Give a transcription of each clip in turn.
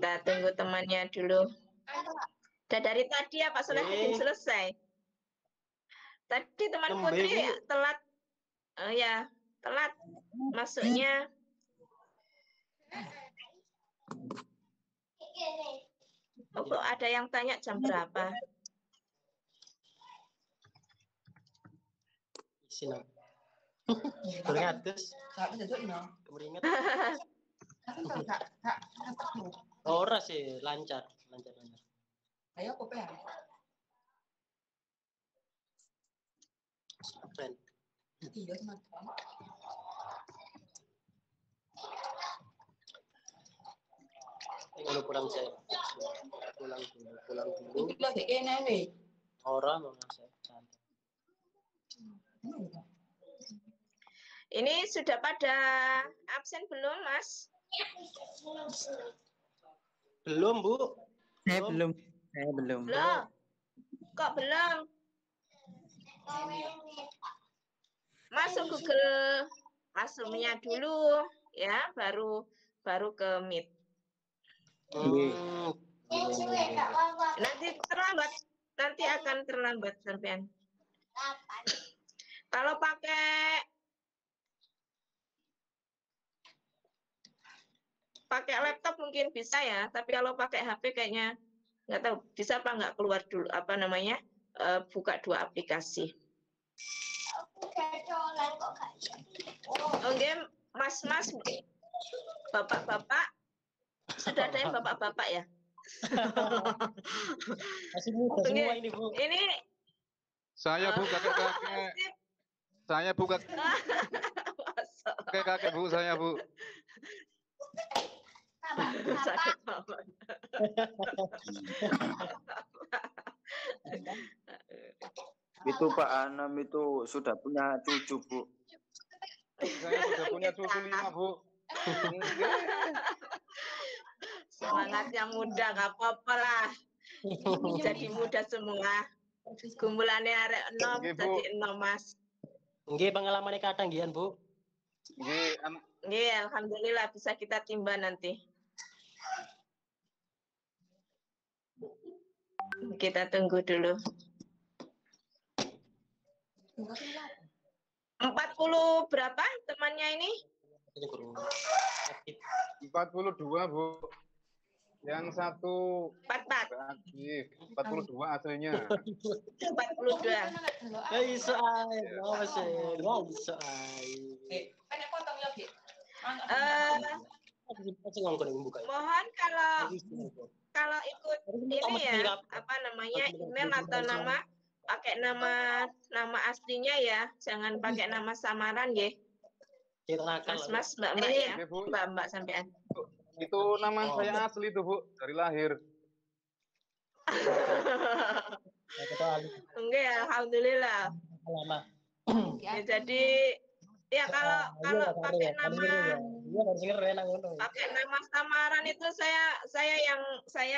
Kita tunggu temannya dulu. Udah dari tadi ya Pak Solahuddin selesai. Tadi teman Putri telat. Oh ya, telat masuknya. Oh, kok ada yang tanya jam berapa? Sini. Beringatus. Beringat. Ora sih, lancar. Ayo kopi ya. Keren. Iya, teman-teman. Kalau pulang saya. Pulang dulu. Pulang ke kene nih. Orang mau saya. Ini sudah pada absen belum, Mas? Belum, Bu. Saya belum. Loh, kok belum? Masuk Google Classroom-nya dulu, ya, baru ke Meet. Nanti akan terlambat sampean. Kalau pakai laptop mungkin bisa ya, tapi kalau pakai HP kayaknya nggak tahu bisa apa nggak keluar dulu buka dua aplikasi. Oke, Mas, Bapak, sudah ada yang Bapak ya? Masih muda semua ini, Bu. Ini saya Bu, kakek-kakek. Saya Bu, kakek-kakek Bu, saya Bu. Itu Pak Anam itu sudah punya cucu, Bu. Saya sudah punya cucu 5, Bu. Semangat yang muda, nggak apa-apa lah. Jadi muda semua. Gumbulannya arek enom jadi enom, Mas. Nggih, pengalamannya kadang gian, Bu. Nggih, alhamdulillah bisa kita timba nanti. Kita tunggu dulu. 40 berapa temannya ini? 42, Bu. Yang satu 44. aktif, 42 aslinya. 42. Iso ae, iso ae. Mohon kalau ikut ini ya, apa namanya, email atau pakai nama aslinya ya, jangan pakai nama samaran ya. Mas, Mbak ya, Mbak sampean. Itu nama saya asli tuh, Bu, dari lahir. Enggak, alhamdulillah. Ya, jadi ya kalau pakai nama samaran itu saya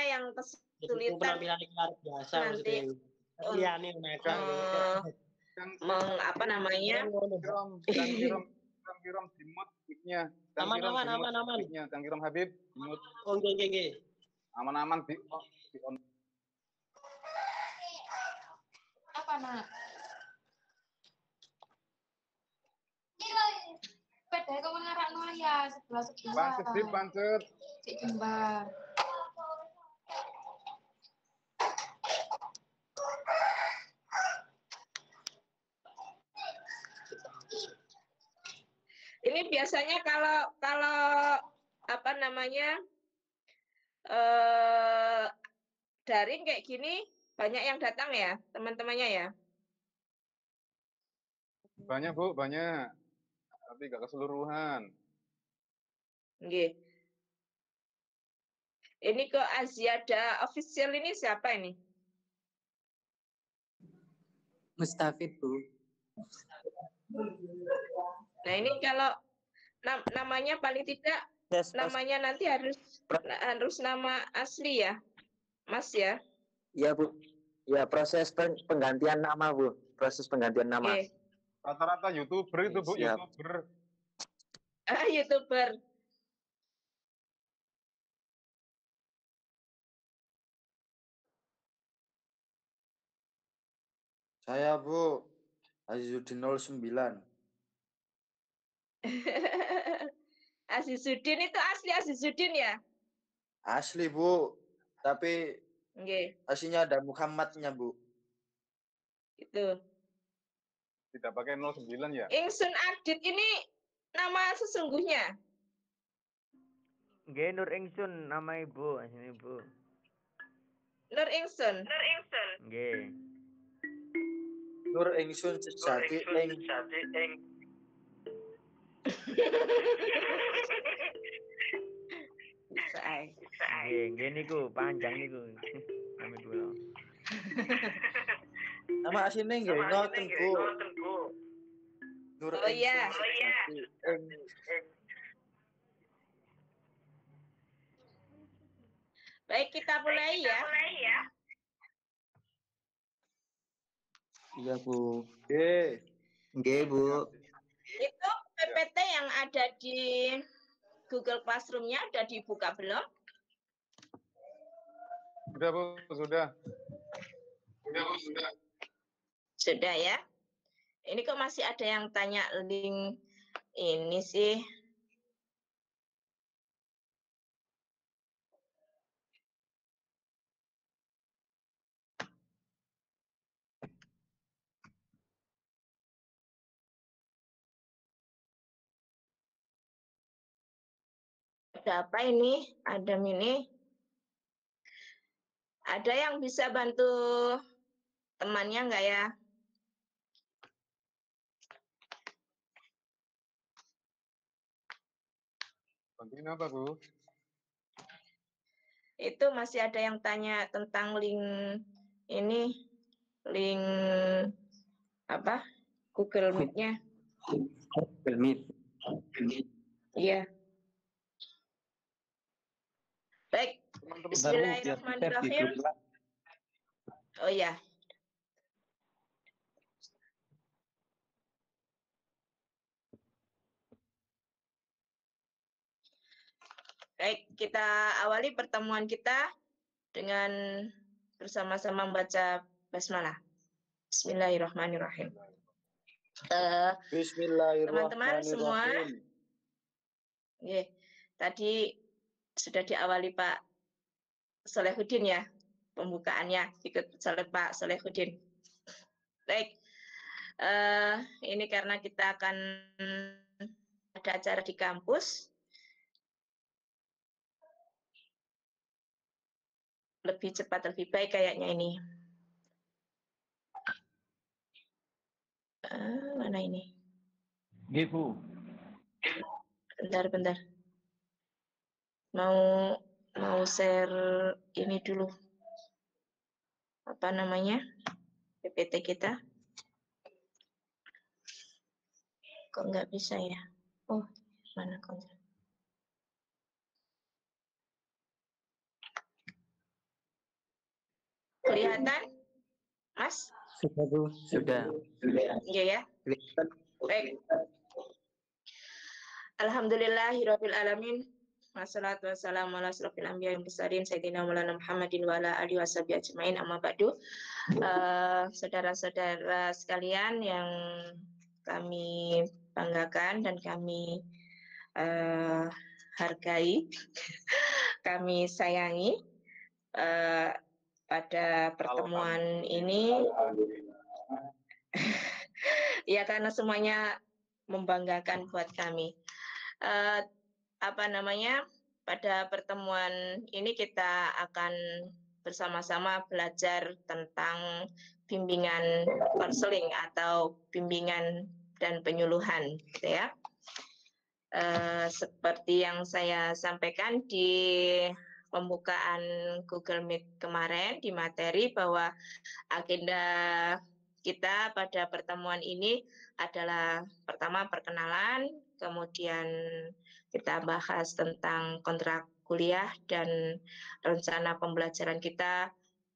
yang kesulitan nanti apa namanya Kang Dimut mic-nya. Aman. Kang Kiram Habib Dimut. Oh, nggih. Aman-aman di on. Apa nak? Sepeda kok mengarakno ya sebelah. Pancet. Cek jembar. Ini biasanya kalau apa namanya daring kayak gini banyak yang datang ya teman-temannya ya? Banyak, Bu, banyak. Tapi gak keseluruhan. Nggih. Ini ke Aziada official ini siapa ini? Mustafid, Bu. Nah, ini kalau namanya paling tidak namanya nanti harus nama asli ya, Mas ya? Iya, Bu. Ya, proses penggantian nama, Bu. Proses penggantian nama. Okay. Rata-rata YouTuber itu, Bu, YouTuber. YouTuber. Saya Bu, Azizuddin 09. Azizuddin itu asli Azizuddin ya? Asli Bu, tapi Nggih, aslinya ada Muhammadnya Bu. itu. Tidak pakai 09 ya? Ingsun Adit ini nama sesungguhnya. Nggih, Nur Ingsun nama Ibu, asline Ibu. Nur Ingsun. Nggih. Nur Ingsun sejati ing Bisa ae. Nggih niku panjang niku. Nama kula. nama asline nggih ngoten Bu. Nur Oh iya. Ingsun sejati ing Baik, kita mulai ya. Iya, Bu. Nggih. Nggih, Bu. Itu PPT yang ada di Google Classroom-nya udah dibuka belum? Sudah Bu, sudah. Sudah ya. Ini kok masih ada yang tanya link ini sih. Ada apa ini? Adam ini. Ada yang bisa bantu temannya nggak ya? Bantuin apa Bu? Itu masih ada yang tanya tentang link ini, link apa? Google Meet-nya. Google Meet. Iya. Baik. Bismillahirrahmanirrahim. Oh ya. Baik, kita awali pertemuan kita dengan bersama-sama membaca basmalah. Bismillahirrahmanirrahim. Teman-teman semua, tadi sudah diawali Pak Solehuddin ya, pembukaannya ikut Pak Solehuddin. Baik, ini karena kita akan ada acara di kampus, lebih cepat lebih baik kayaknya ini. Mana ini? Nggih, Bu. Bentar. Mau share ini dulu. Apa namanya? PPT kita. Kok nggak bisa ya? Oh, mana konten? Kelihatan, Mas? Sudah, Bu. Sudah. Iya ya. Baik. Alhamdulillahirabbil alamin. Wassalatu wassalamu ala asrofil anbiya'i wal mursalin sayyidina Maulana Muhammadin wa ala alihi washabihi ajmain, amma ba'du. Saudara-saudara sekalian yang kami banggakan dan kami hargai, kami sayangi, pada pertemuan ini ya karena semuanya membanggakan buat kami. Pada pertemuan ini kita akan bersama-sama belajar tentang bimbingan konseling atau bimbingan dan penyuluhan, gitu ya. Seperti yang saya sampaikan di pembukaan Google Meet kemarin di materi, bahwa agenda kita pada pertemuan ini adalah pertama perkenalan, kemudian kita bahas tentang kontrak kuliah dan rencana pembelajaran kita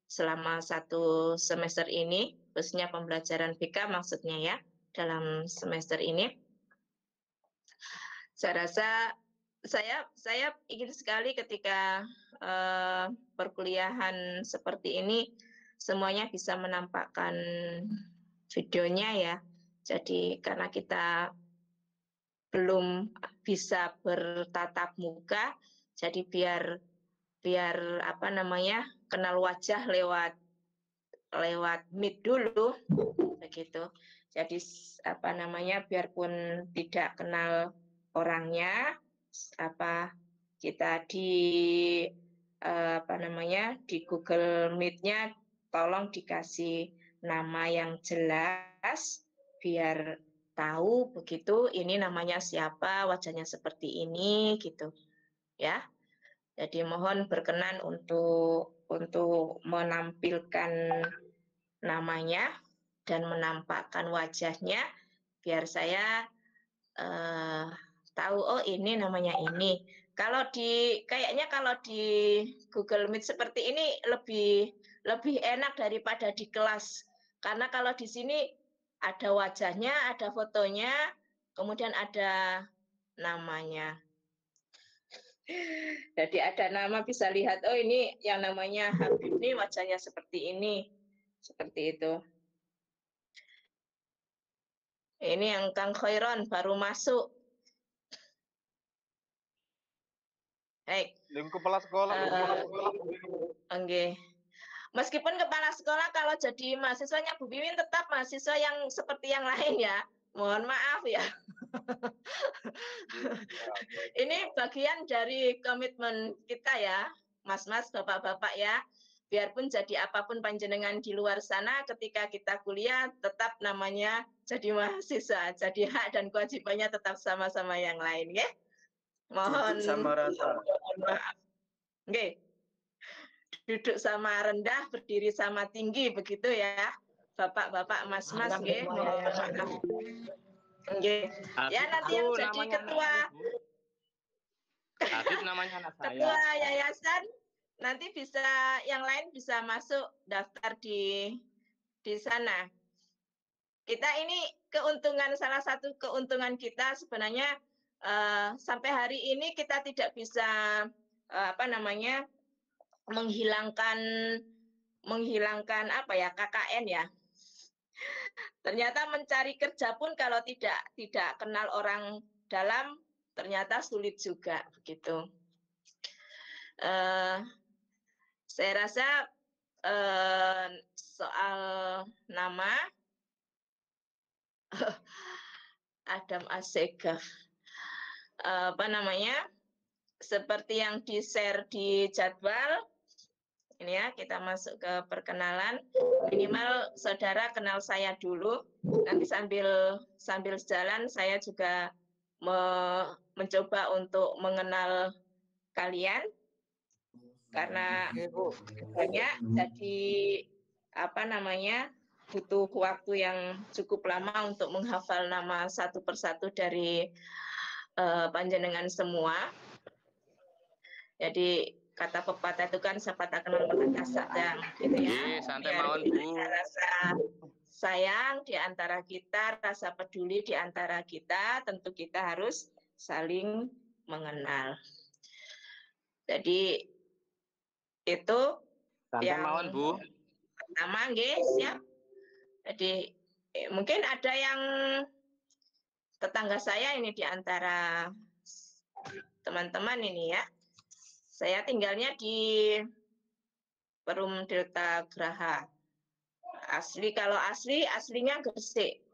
selama 1 semester ini, khususnya pembelajaran BK maksudnya ya, dalam semester ini. Saya rasa saya ingin sekali ketika perkuliahan seperti ini semuanya bisa menampakkan videonya ya. Jadi karena kita belum bisa bertatap muka, jadi biar apa namanya, kenal wajah lewat Meet dulu begitu. Jadi apa namanya, biarpun tidak kenal orangnya, apa kita di apa namanya, di Google Meet-nya tolong dikasih nama yang jelas biar tahu begitu ini namanya siapa, wajahnya seperti ini gitu ya. Jadi mohon berkenan untuk menampilkan namanya dan menampakkan wajahnya biar saya tahu oh ini namanya ini. Kayaknya kalau di Google Meet seperti ini lebih enak daripada di kelas. Karena kalau di sini ada wajahnya, ada fotonya, kemudian ada namanya. Jadi ada nama bisa lihat, oh ini yang namanya Habib ini wajahnya seperti ini. Seperti itu. Ini yang Kang Khairon baru masuk. Baik. Kepala sekolah. Oke. Meskipun kepala sekolah kalau jadi mahasiswanya Bu Wiwin tetap mahasiswa yang seperti yang lain ya. Mohon maaf ya. Ini bagian dari komitmen kita ya, Mas-mas, Bapak-bapak ya. Biarpun jadi apapun panjenengan di luar sana, ketika kita kuliah tetap namanya jadi mahasiswa. Jadi hak dan kewajibannya tetap sama-sama yang lain ya. Mohon sama rata. Maaf. Oke. Duduk sama rendah, berdiri sama tinggi begitu ya. Bapak-bapak, Mas-mas nggih, mohon maaf. Nggih. Ya nanti yang jadi ketua Habib namanya anak saya. Ketua yayasan nanti bisa yang lain bisa masuk daftar di sana. Kita ini salah satu keuntungan kita sebenarnya sampai hari ini kita tidak bisa apa namanya menghilangkan apa ya KKN ya. Ternyata mencari kerja pun kalau tidak kenal orang dalam ternyata sulit juga begitu. Saya rasa soal nama Adam Assegaf apa namanya seperti yang di-share di jadwal ini ya, kita masuk ke perkenalan. Minimal saudara kenal saya dulu. Nanti sambil jalan saya juga mencoba untuk mengenal kalian karena banyak jadi apa namanya butuh waktu yang cukup lama untuk menghafal nama satu persatu dari panjenengan semua. Jadi kata pepatah itu kan siapa tak kenal maka sadang gitu ya. Santai mawon Bu. Rasa sayang di antara kita, rasa peduli di antara kita, tentu kita harus saling mengenal. Jadi itu santai yang mawon Bu. Pertama nggih, siap. Jadi mungkin ada yang tetangga saya ini di antara teman-teman ini ya. Saya tinggalnya di Perum Delta Graha. Aslinya Gresik.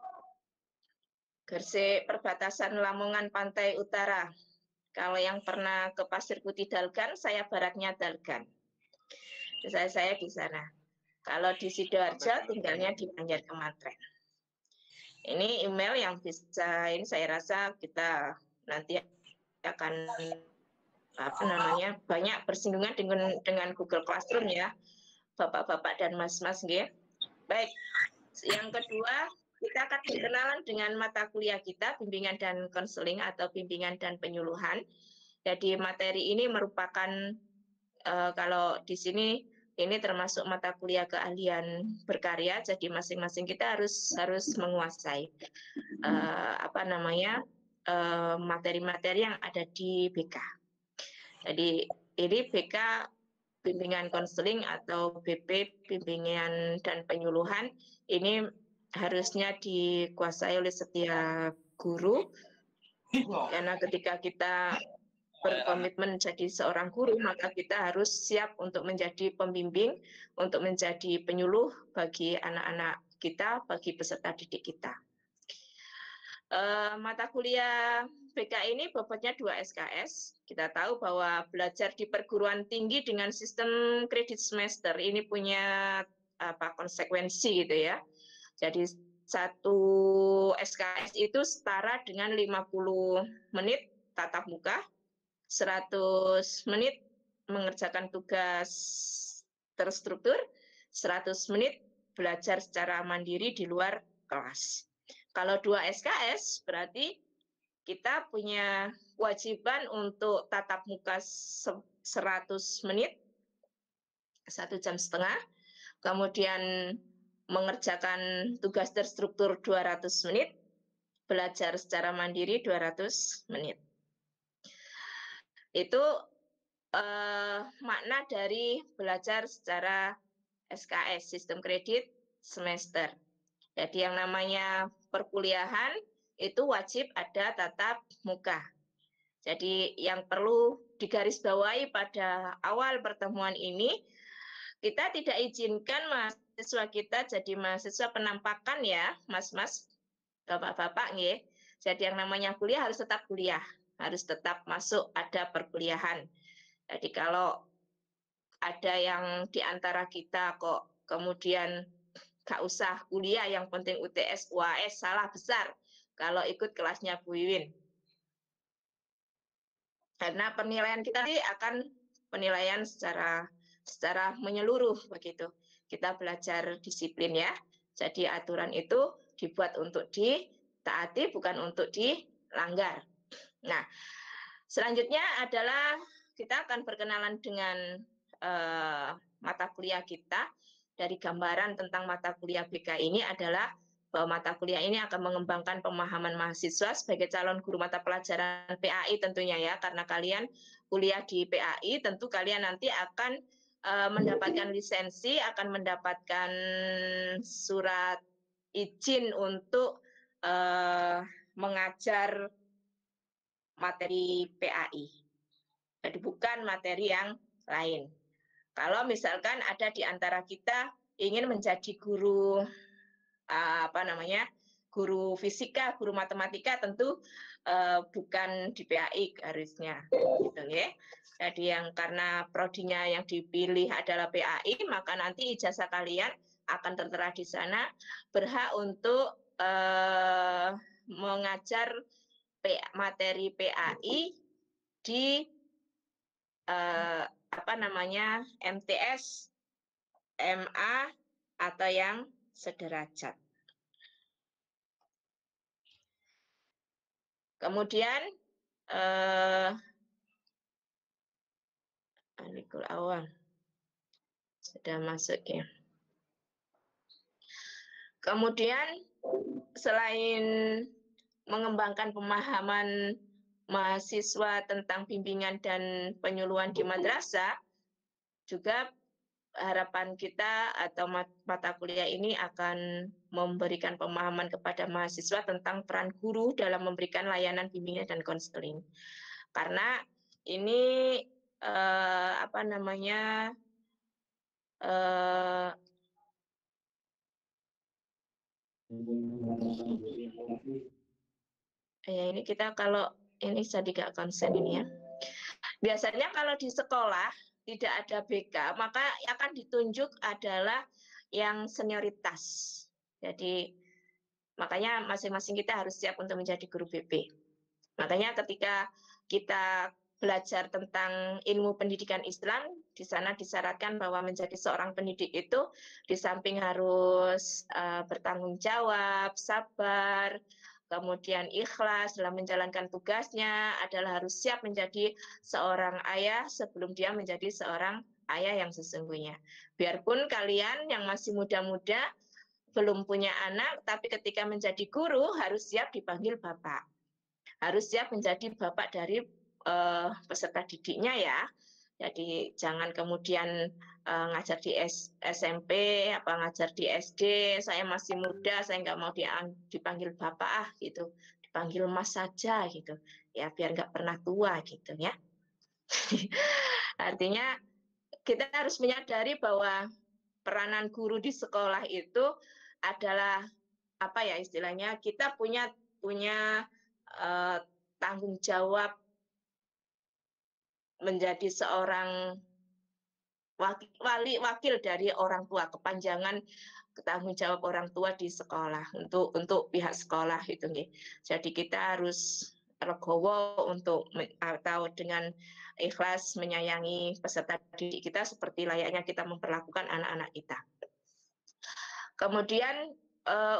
Gresik perbatasan Lamongan Pantai Utara. Kalau yang pernah ke Pasir Putih Dalgan, saya baratnya Dalgan. Saya di sana. Kalau di Sidoarjo tinggalnya di Banjar Kemantren. Ini email yang bisa ini saya rasa kita nanti akan apa namanya banyak bersinggungan dengan Google Classroom ya Bapak-bapak dan Mas-mas nggih. Baik. Yang kedua, kita akan berkenalan dengan mata kuliah kita bimbingan dan konseling atau bimbingan dan penyuluhan. Jadi materi ini merupakan kalau di sini ini termasuk mata kuliah keahlian berkarya. Jadi masing-masing kita harus menguasai apa namanya materi-materi yang ada di BK. Jadi ini BK bimbingan konseling atau BP bimbingan dan penyuluhan ini harusnya dikuasai oleh setiap guru, karena ketika kita berkomitmen menjadi seorang guru, maka kita harus siap untuk menjadi pembimbing, untuk menjadi penyuluh bagi anak-anak kita, bagi peserta didik kita. Mata kuliah BK ini bobotnya 2 SKS. Kita tahu bahwa belajar di perguruan tinggi dengan sistem kredit semester ini punya konsekuensi gitu ya. Jadi 1 SKS itu setara dengan 50 menit tatap muka, 100 menit mengerjakan tugas terstruktur, 100 menit belajar secara mandiri di luar kelas. Kalau 2 SKS berarti kita punya kewajiban untuk tatap muka 100 menit, 1,5 jam, kemudian mengerjakan tugas terstruktur 200 menit, belajar secara mandiri 200 menit. Itu makna dari belajar secara SKS, sistem kredit semester. Jadi yang namanya perkuliahan itu wajib ada tatap muka. Jadi yang perlu digarisbawahi pada awal pertemuan ini, kita tidak izinkan mahasiswa kita jadi mahasiswa penampakan ya, mas-mas, bapak-bapak nggih. Jadi yang namanya kuliah harus tetap kuliah, harus tetap masuk ada perkuliahan. Jadi kalau ada yang di antara kita kok kemudian gak usah kuliah, yang penting UTS, UAS, salah besar kalau ikut kelasnya Bu Wiwin. Karena penilaian kita nanti akan penilaian secara menyeluruh begitu. Kita belajar disiplin ya. Jadi aturan itu dibuat untuk ditaati, bukan untuk dilanggar. Nah, selanjutnya adalah kita akan berkenalan dengan mata kuliah kita. Dari gambaran tentang mata kuliah BK ini adalah bahwa mata kuliah ini akan mengembangkan pemahaman mahasiswa sebagai calon guru mata pelajaran PAI tentunya ya, karena kalian kuliah di PAI, tentu kalian nanti akan mendapatkan lisensi, akan mendapatkan surat izin untuk mengajar materi PAI. Jadi bukan materi yang lain. Kalau misalkan ada di antara kita ingin menjadi guru guru fisika, guru matematika, tentu bukan di PAI harusnya, gitu ya. Jadi yang karena prodinya yang dipilih adalah PAI, maka nanti ijazah kalian akan tertera di sana, berhak untuk mengajar materi PAI di MTS, MA atau yang sederajat. Kemudian Anikul Awal sudah masuk ya. Kemudian selain mengembangkan pemahaman mahasiswa tentang bimbingan dan penyuluhan di madrasah, juga harapan kita atau mata kuliah ini akan memberikan pemahaman kepada mahasiswa tentang peran guru dalam memberikan layanan bimbingan dan konseling. Karena ini ini kita kalau ini saya tidak konsen ini ya. Biasanya kalau di sekolah tidak ada BK, maka akan ditunjuk adalah yang senioritas. Jadi makanya masing-masing kita harus siap untuk menjadi guru BP. Makanya ketika kita belajar tentang ilmu pendidikan Islam, di sana disyaratkan bahwa menjadi seorang pendidik itu di samping harus bertanggung jawab, sabar, kemudian ikhlas dalam menjalankan tugasnya, adalah harus siap menjadi seorang ayah sebelum dia menjadi seorang ayah yang sesungguhnya. Biarpun kalian yang masih muda-muda, belum punya anak, tapi ketika menjadi guru harus siap dipanggil bapak. Harus siap menjadi bapak dari peserta didiknya ya. Jadi jangan kemudian ngajar di SMP, apa ngajar di SD, saya masih muda, saya nggak mau dipanggil bapak gitu, dipanggil mas saja gitu, ya biar nggak pernah tua gitu ya. Artinya kita harus menyadari bahwa peranan guru di sekolah itu adalah apa ya istilahnya, kita punya tanggung jawab menjadi seorang wakil dari orang tua, kepanjangan tanggung jawab orang tua di sekolah untuk pihak sekolah itu nih. Jadi kita harus legowo untuk atau dengan ikhlas menyayangi peserta didik kita seperti layaknya kita memperlakukan anak-anak kita. Kemudian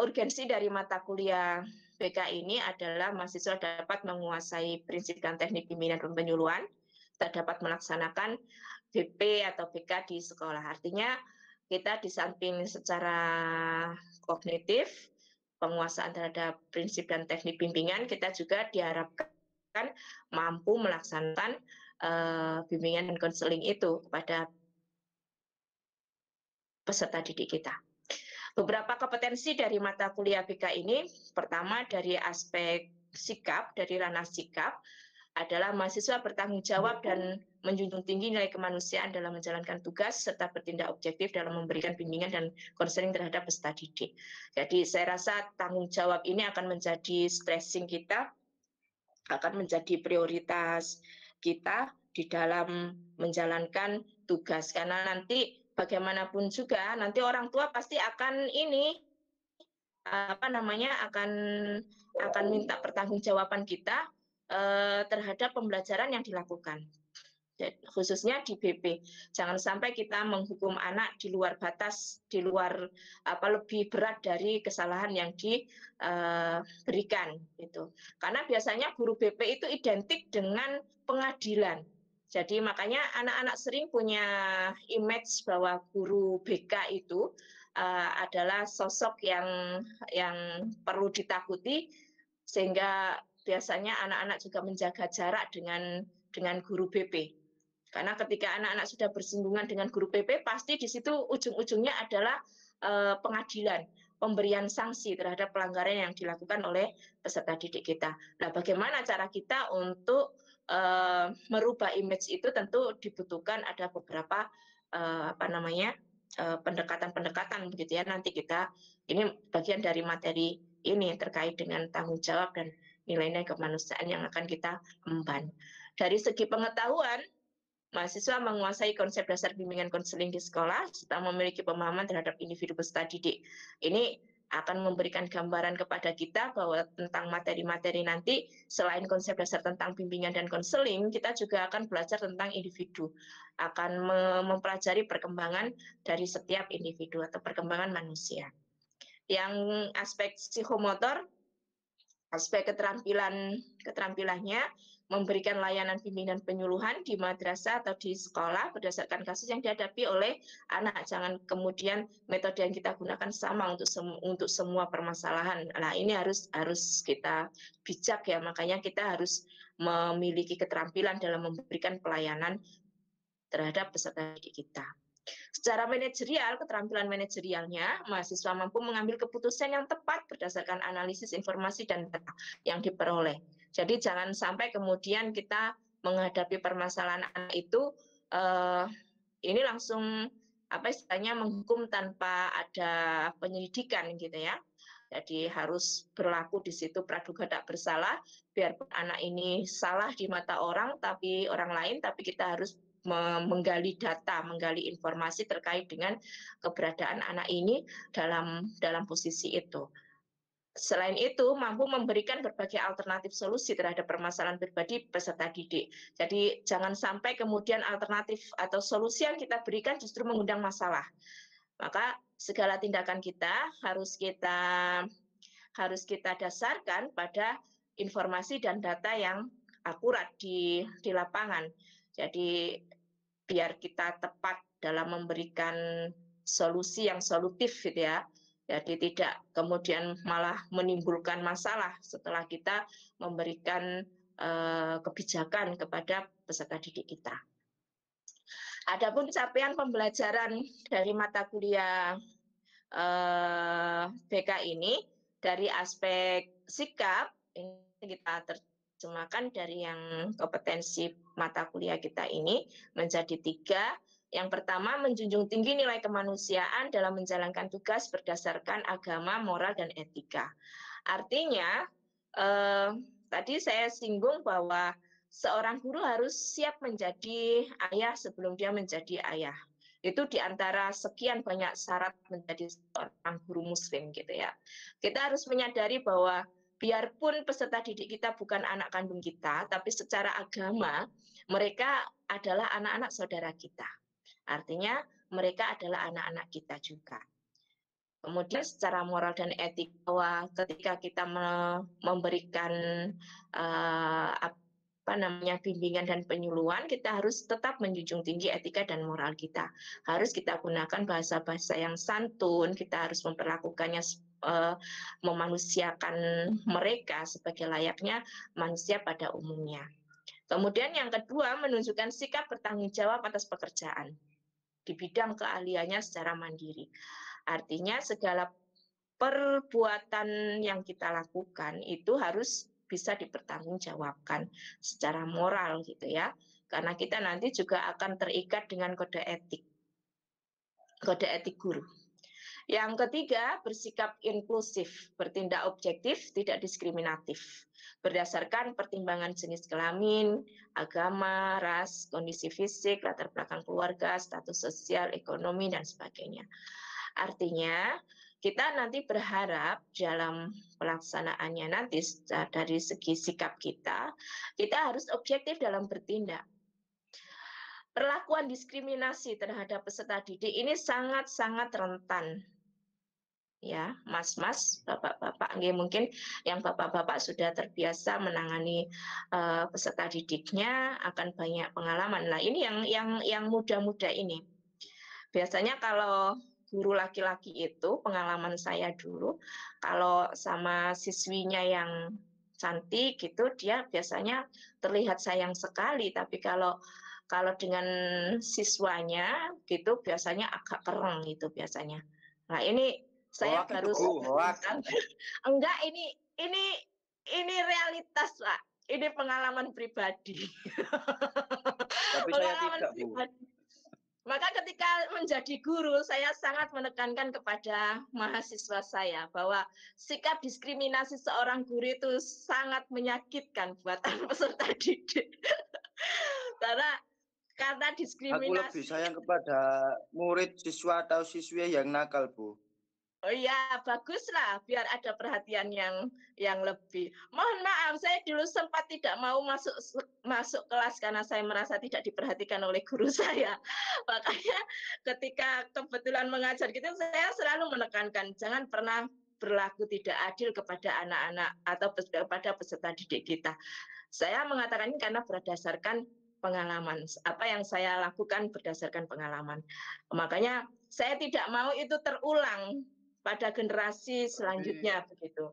urgensi dari mata kuliah BK ini adalah mahasiswa dapat menguasai prinsip dan teknik bimbingan dan penyuluhan, dapat melaksanakan BP atau BK di sekolah. Artinya kita di samping secara kognitif, penguasaan terhadap prinsip dan teknik bimbingan, kita juga diharapkan mampu melaksanakan bimbingan dan konseling itu kepada peserta didik kita. Beberapa kompetensi dari mata kuliah BK ini, pertama dari aspek sikap, dari ranah sikap, adalah mahasiswa bertanggung jawab dan menjunjung tinggi nilai kemanusiaan dalam menjalankan tugas, serta bertindak objektif dalam memberikan bimbingan dan konseling terhadap peserta didik. Jadi saya rasa tanggung jawab ini akan menjadi stressing kita, akan menjadi prioritas kita di dalam menjalankan tugas. Karena nanti bagaimanapun juga nanti orang tua pasti akan akan minta pertanggungjawaban kita terhadap pembelajaran yang dilakukan, khususnya di BP. Jangan sampai kita menghukum anak di luar batas, di luar lebih berat dari kesalahan yang diberikan gitu. Karena biasanya guru BP itu identik dengan pengadilan. Jadi makanya anak-anak sering punya image bahwa guru BK itu adalah sosok yang perlu ditakuti, sehingga biasanya anak-anak juga menjaga jarak dengan guru BP. Karena ketika anak-anak sudah bersinggungan dengan guru BP, pasti di situ ujung-ujungnya adalah pengadilan, pemberian sanksi terhadap pelanggaran yang dilakukan oleh peserta didik kita. Nah, bagaimana cara kita untuk merubah image itu? Tentu dibutuhkan ada beberapa pendekatan-pendekatan begitu ya. Nanti ini bagian dari materi ini terkait dengan tanggung jawab dan nilai-nilai kemanusiaan yang akan kita emban. Dari segi pengetahuan, mahasiswa menguasai konsep dasar bimbingan konseling di sekolah serta memiliki pemahaman terhadap individu peserta didik. Ini akan memberikan gambaran kepada kita bahwa tentang materi-materi nanti, selain konsep dasar tentang bimbingan dan konseling, kita juga akan belajar tentang individu, akan mempelajari perkembangan dari setiap individu atau perkembangan manusia. Yang aspek psikomotor, aspek keterampilannya, memberikan layanan bimbingan penyuluhan di madrasah atau di sekolah berdasarkan kasus yang dihadapi oleh anak. Jangan kemudian metode yang kita gunakan sama untuk semua permasalahan. Nah, ini harus kita bijak ya, makanya kita harus memiliki keterampilan dalam memberikan pelayanan terhadap peserta didik kita. Secara manajerial, keterampilan manajerialnya, mahasiswa mampu mengambil keputusan yang tepat berdasarkan analisis informasi dan data yang diperoleh. Jadi jangan sampai kemudian kita menghadapi permasalahan anak itu, ini langsung istilahnya menghukum tanpa ada penyelidikan gitu ya. Jadi harus berlaku di situ praduga tak bersalah, biarpun anak ini salah di mata orang lain, tapi kita harus menggali data, menggali informasi terkait dengan keberadaan anak ini dalam posisi itu. Selain itu, mampu memberikan berbagai alternatif solusi terhadap permasalahan pribadi peserta didik. Jadi jangan sampai kemudian alternatif atau solusi yang kita berikan justru mengundang masalah. Maka segala tindakan kita harus kita dasarkan pada informasi dan data yang akurat di lapangan. Jadi biar kita tepat dalam memberikan solusi yang solutif gitu ya. Jadi tidak kemudian malah menimbulkan masalah setelah kita memberikan kebijakan kepada peserta didik kita. Adapun capaian pembelajaran dari mata kuliah BK ini dari aspek sikap, ini kita terjemahkan dari yang kompetensi mata kuliah kita ini menjadi 3. Yang pertama, menjunjung tinggi nilai kemanusiaan dalam menjalankan tugas berdasarkan agama, moral, dan etika. Artinya, tadi saya singgung bahwa seorang guru harus siap menjadi ayah sebelum dia menjadi ayah. Itu diantara sekian banyak syarat menjadi seorang guru muslim gitu ya. Kita harus menyadari bahwa biarpun peserta didik kita bukan anak kandung kita, tapi secara agama mereka adalah anak-anak saudara kita. Artinya mereka adalah anak-anak kita juga. Kemudian secara moral dan etik, bahwa ketika kita memberikan bimbingan dan penyuluhan, kita harus tetap menjunjung tinggi etika dan moral kita. Harus kita gunakan bahasa-bahasa yang santun, kita harus memperlakukannya memanusiakan mereka sebagai layaknya manusia pada umumnya. Kemudian yang kedua, menunjukkan sikap bertanggung jawab atas pekerjaan di bidang keahliannya secara mandiri. Artinya segala perbuatan yang kita lakukan itu harus bisa dipertanggungjawabkan secara moral gitu ya. Karena kita nanti juga akan terikat dengan kode etik guru. Yang ketiga, bersikap inklusif, bertindak objektif, tidak diskriminatif, berdasarkan pertimbangan jenis kelamin, agama, ras, kondisi fisik, latar belakang keluarga, status sosial, ekonomi, dan sebagainya. Artinya, kita nanti berharap dalam pelaksanaannya nanti dari segi sikap kita harus objektif dalam bertindak. Perlakuan diskriminasi terhadap peserta didik ini sangat-sangat rentan. Ya, mas-mas, bapak-bapak, mungkin yang bapak-bapak sudah terbiasa menangani peserta didiknya akan banyak pengalaman. Nah, ini yang muda-muda ini. Biasanya kalau guru laki-laki itu, pengalaman saya dulu, kalau sama siswinya yang cantik gitu, dia biasanya terlihat sayang sekali. Tapi kalau dengan siswanya gitu, biasanya agak kereng gitu biasanya. Nah ini saya baru enggak, ini realitas Pak. Ini pengalaman pribadi. Tapi pengalaman saya tidak, pribadi. Maka ketika menjadi guru, saya sangat menekankan kepada mahasiswa saya bahwa sikap diskriminasi seorang guru itu sangat menyakitkan buat peserta didik. Karena diskriminasi. Aku lebih sayang kepada murid, siswa atau siswi yang nakal, Bu. Oh iya, baguslah biar ada perhatian yang lebih. Mohon maaf, saya dulu sempat tidak mau masuk kelas karena saya merasa tidak diperhatikan oleh guru saya. Makanya ketika kebetulan mengajar gitu, saya selalu menekankan jangan pernah berlaku tidak adil kepada anak-anak atau kepada peserta didik kita. Saya mengatakan ini karena berdasarkan pengalaman. Apa yang saya lakukan berdasarkan pengalaman. Makanya saya tidak mau itu terulang pada generasi selanjutnya. Begitu.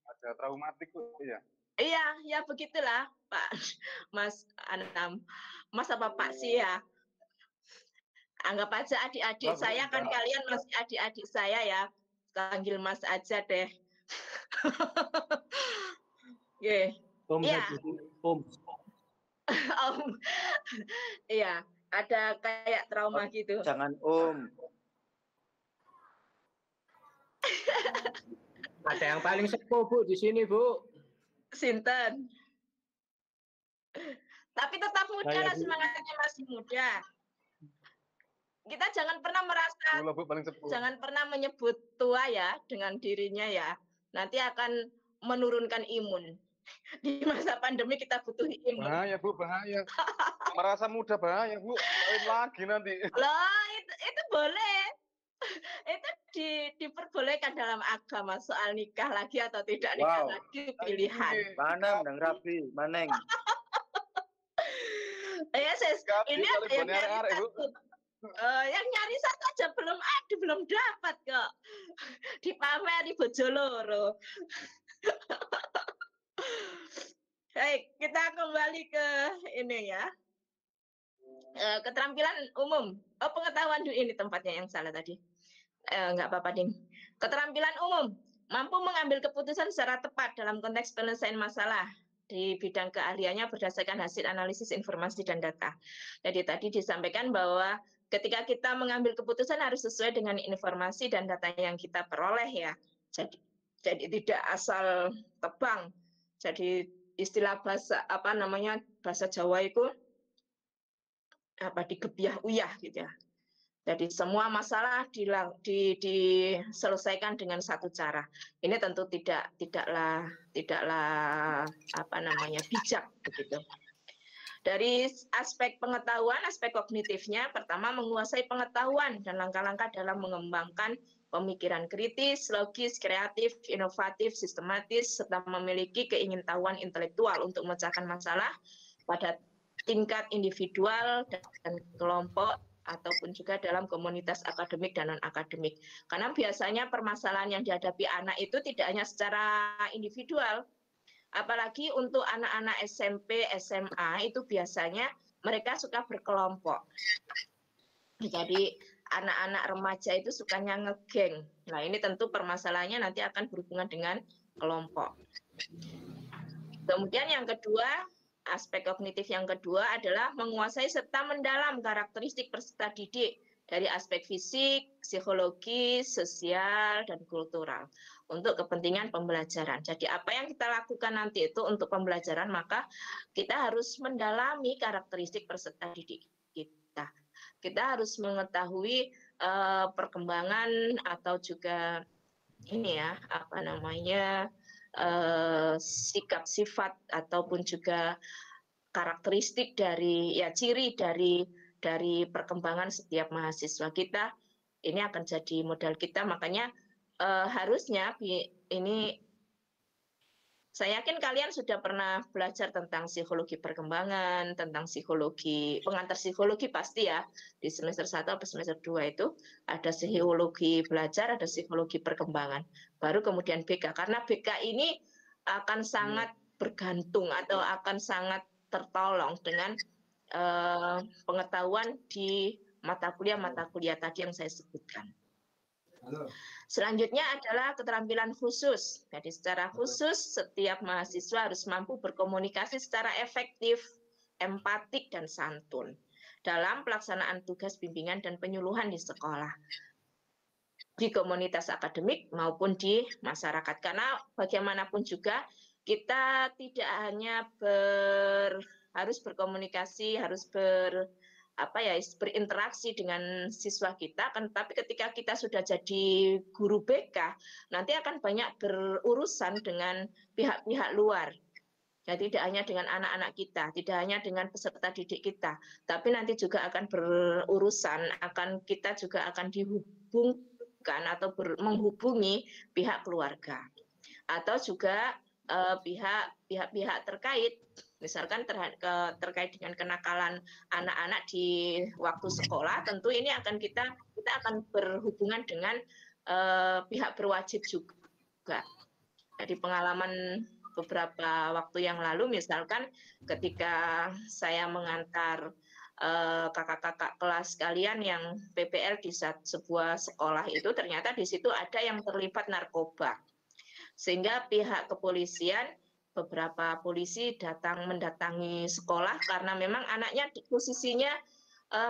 Ada traumatik tuh ya. Iya, ya begitulah Pak Mas Anam. Mas apa Pak sih ya? Anggap aja adik-adik saya kan kalian masih adik-adik saya ya. Panggil Mas aja deh. Oke. Ya. Om. Iya, ada kayak trauma gitu. Jangan Om. Ada yang paling sepuh Bu di sini Bu. Sinten. Tapi tetap muda lah, semangatnya masih muda. Kita jangan pernah merasa, jangan pernah menyebut tua ya dengan dirinya ya. Nanti akan menurunkan imun. Di masa pandemi kita butuh imun. Bahaya Bu, bahaya. Merasa muda bahaya Bu. Lagi nanti. Loh, itu boleh. Itu diperbolehkan dalam agama soal nikah lagi atau tidak nikah lagi pilihan. Mana menang rapi, maneng. Ya, ini ada yang nyari satu. Yang nyari satu aja belum dapat kok. Dipameri bojoloro. Baik, kita kembali ke ini ya. Keterampilan umum. Oh, pengetahuan dulu, ini tempatnya yang salah tadi. Enggak apa-apa, Ding. Keterampilan umum, mampu mengambil keputusan secara tepat dalam konteks penyelesaian masalah di bidang keahliannya berdasarkan hasil analisis informasi dan data. Jadi tadi disampaikan bahwa ketika kita mengambil keputusan harus sesuai dengan informasi dan data yang kita peroleh ya. Jadi tidak asal tebang. Jadi istilah bahasa bahasa Jawa itu digebyah uyah gitu ya. Jadi semua masalah diselesaikan dengan satu cara. Ini tentu tidaklah bijak begitu. Dari aspek pengetahuan, aspek kognitifnya, pertama menguasai pengetahuan dan langkah-langkah dalam mengembangkan pemikiran kritis, logis, kreatif, inovatif, sistematis, serta memiliki keingintahuan intelektual untuk memecahkan masalah pada tingkat individual dan kelompok ataupun juga dalam komunitas akademik dan non-akademik. Karena biasanya permasalahan yang dihadapi anak itu tidak hanya secara individual, apalagi untuk anak-anak SMP, SMA itu biasanya mereka suka berkelompok. Jadi anak-anak remaja itu sukanya ngegeng. Nah, ini tentu permasalahannya nanti akan berhubungan dengan kelompok. Kemudian yang kedua, aspek kognitif yang kedua adalah menguasai serta mendalam karakteristik peserta didik dari aspek fisik, psikologi, sosial, dan kultural untuk kepentingan pembelajaran. Jadi apa yang kita lakukan nanti itu untuk pembelajaran, maka kita harus mendalami karakteristik peserta didik kita. Kita harus mengetahui perkembangan atau juga sikap sifat ataupun juga karakteristik dari ciri dari perkembangan setiap mahasiswa kita. Ini akan jadi modal kita, makanya harusnya ini saya yakin kalian sudah pernah belajar tentang psikologi perkembangan, tentang psikologi pengantar psikologi pasti ya, di semester 1 atau semester 2 itu ada psikologi belajar, ada psikologi perkembangan, baru kemudian BK. Karena BK ini akan sangat bergantung atau akan sangat tertolong dengan pengetahuan di mata kuliah tadi yang saya sebutkan. Selanjutnya adalah keterampilan khusus. Jadi secara khusus setiap mahasiswa harus mampu berkomunikasi secara efektif, empatik, dan santun dalam pelaksanaan tugas bimbingan dan penyuluhan di sekolah, di komunitas akademik maupun di masyarakat. Karena bagaimanapun juga kita tidak hanya harus berkomunikasi, harus berinteraksi dengan siswa kita, kan, tapi ketika kita sudah jadi guru BK, nanti akan banyak berurusan dengan pihak-pihak luar. Ya, tidak hanya dengan anak-anak kita, tidak hanya dengan peserta didik kita, tapi nanti juga akan berurusan, kita juga akan dihubungkan atau menghubungi pihak keluarga atau juga pihak-pihak terkait. Misalkan terkait dengan kenakalan anak-anak di waktu sekolah, tentu ini kita akan berhubungan dengan pihak berwajib juga. Jadi pengalaman beberapa waktu yang lalu, misalkan ketika saya mengantar kakak-kakak kelas kalian yang PPL di sebuah sekolah itu, ternyata di situ ada yang terlibat narkoba. Sehingga pihak kepolisian, beberapa polisi mendatangi sekolah karena memang anaknya posisinya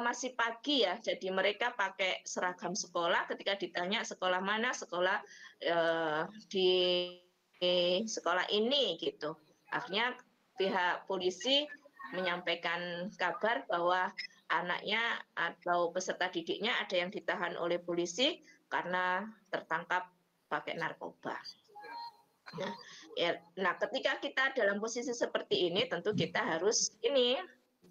masih pagi ya, jadi mereka pakai seragam sekolah. Ketika ditanya sekolah mana, sekolah di sekolah ini gitu. Akhirnya pihak polisi menyampaikan kabar bahwa anaknya atau peserta didiknya ada yang ditahan oleh polisi karena tertangkap pakai narkoba. Nah, ketika kita dalam posisi seperti ini, tentu kita harus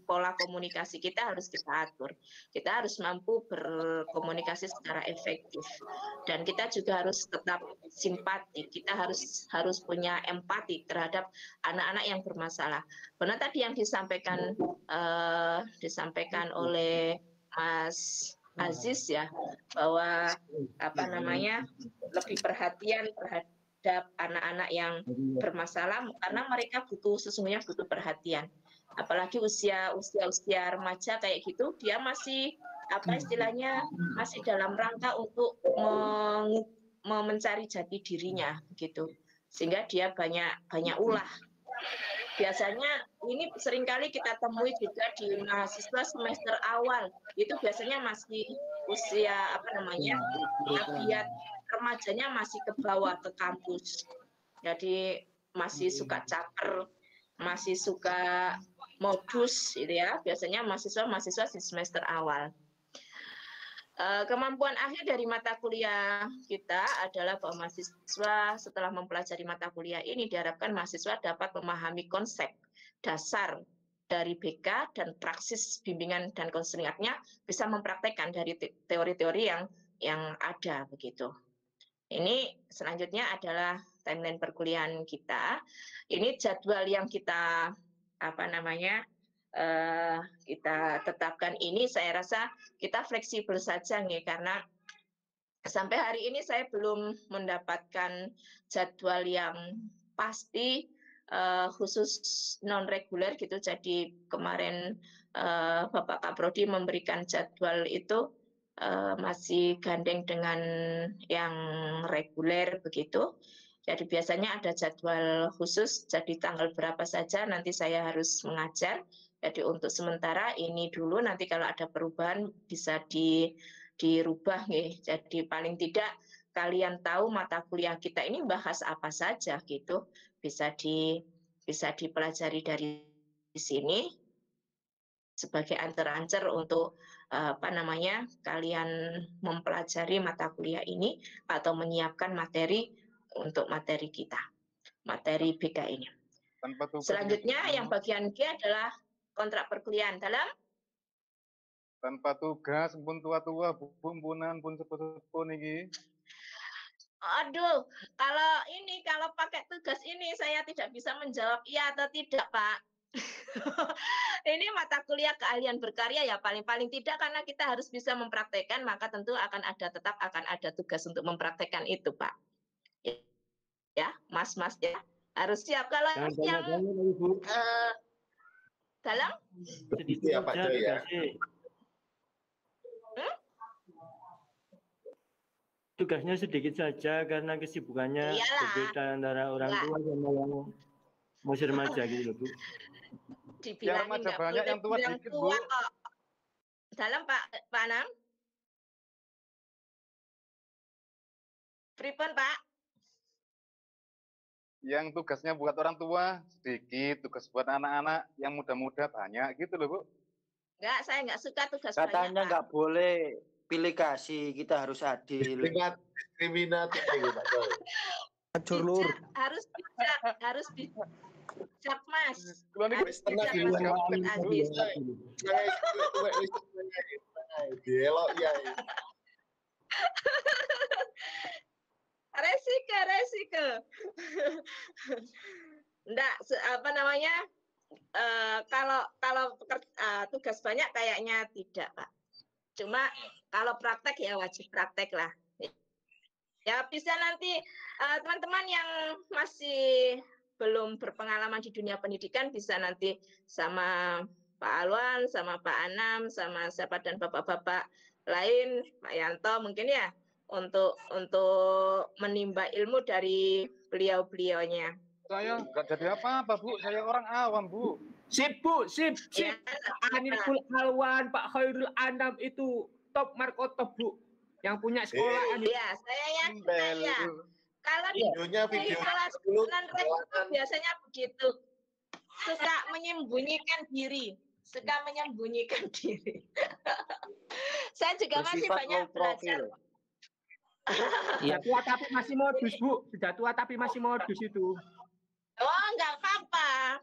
pola komunikasi kita harus kita atur. Kita harus mampu berkomunikasi secara efektif, dan kita juga harus tetap simpati. Kita harus punya empati terhadap anak-anak yang bermasalah. Benar tadi yang disampaikan oleh Mas Aziz ya, bahwa lebih perhatian terhadap anak-anak yang bermasalah, karena mereka sesungguhnya butuh perhatian. apalagi usia remaja kayak gitu, dia masih apa istilahnya masih dalam rangka untuk mencari jati dirinya gitu, sehingga dia banyak ulah. Biasanya ini seringkali kita temui juga di mahasiswa semester awal, itu biasanya masih usia apa namanya tabiat remajanya masih ke bawah ke kampus, jadi masih suka caper, masih suka modus gitu ya, biasanya mahasiswa di semester awal. Kemampuan akhir dari mata kuliah kita adalah bahwa mahasiswa setelah mempelajari mata kuliah ini diharapkan mahasiswa dapat memahami konsep dasar dari BK dan praksis bimbingan dan konselingnya, bisa mempraktekkan dari teori-teori yang ada begitu. Ini selanjutnya adalah timeline perkuliahan kita. Ini jadwal yang kita apa namanya kita tetapkan ini, saya rasa kita fleksibel saja nih, karena sampai hari ini saya belum mendapatkan jadwal yang pasti khusus non reguler gitu. Jadi kemarin Bapak Kaprodi memberikan jadwal itu masih gandeng dengan yang reguler begitu. Jadi biasanya ada jadwal khusus, jadi tanggal berapa saja nanti saya harus mengajar. Jadi untuk sementara ini dulu, nanti kalau ada perubahan bisa dirubah nih. Jadi paling tidak kalian tahu mata kuliah kita ini bahas apa saja gitu. Bisa dipelajari dari sini sebagai ancer-ancer untuk apa namanya kalian mempelajari mata kuliah ini atau menyiapkan materi untuk materi kita, materi BK ini. Selanjutnya yang bagian G adalah kontrak perkuliahan dalam tanpa tugas pun tua-tua bumbunan pun sepuh-sepuh niki. Aduh, kalau pakai tugas ini saya tidak bisa menjawab iya atau tidak, Pak. Ini mata kuliah keahlian berkarya ya, paling tidak karena kita harus bisa mempraktekkan, maka tentu tetap akan ada tugas untuk mempraktekkan itu, Pak. Ya, Mas ya, harus siap. Kalau yang dalam sedikit ya Pak Joy ya. Tugasnya sedikit saja karena kesibukannya berbeda antara orang tua sama yang masih remaja gitu loh, Bu. Dibilangin remaja banyak, yang tua dikit, Bu. Dalam Pak Anam. Pripun, Pak? Yang tugasnya buat orang tua sedikit, tugas buat anak-anak yang muda-muda banyak gitu loh, Bu. Enggak, saya enggak suka tugas katanya banyak. Katanya enggak boleh pilih kasih, kita harus adil. Diskriminatif gitu, Pak Joy. Lur. Harus bijak, Mas. Harus bijak, Mas. Dielok ya. Resiko. Enggak, apa namanya? Kalau tugas banyak kayaknya tidak, Pak. Cuma kalau praktek ya wajib praktek lah. Ya bisa nanti teman-teman yang masih belum berpengalaman di dunia pendidikan bisa nanti sama Pak Alwan, sama Pak Anam, sama siapa dan bapak-bapak lain, Pak Yanto mungkin ya, untuk menimba ilmu dari beliau-beliaunya. Saya nggak jadi apa-apa, Bu. Saya orang awam, Bu. Sip, Bu, sip. Anil Alwan, Pak Khairul Anam itu top markotop, Bu. Yang punya sekolah. Iya, saya yakin ya. Kalau di kelas biasanya begitu. Suka menyembunyikan diri. Saya juga masih banyak belajar. Ya, tua tapi masih modus, Bu. Sudah tua tapi masih modus itu. Oh, enggak apa-apa.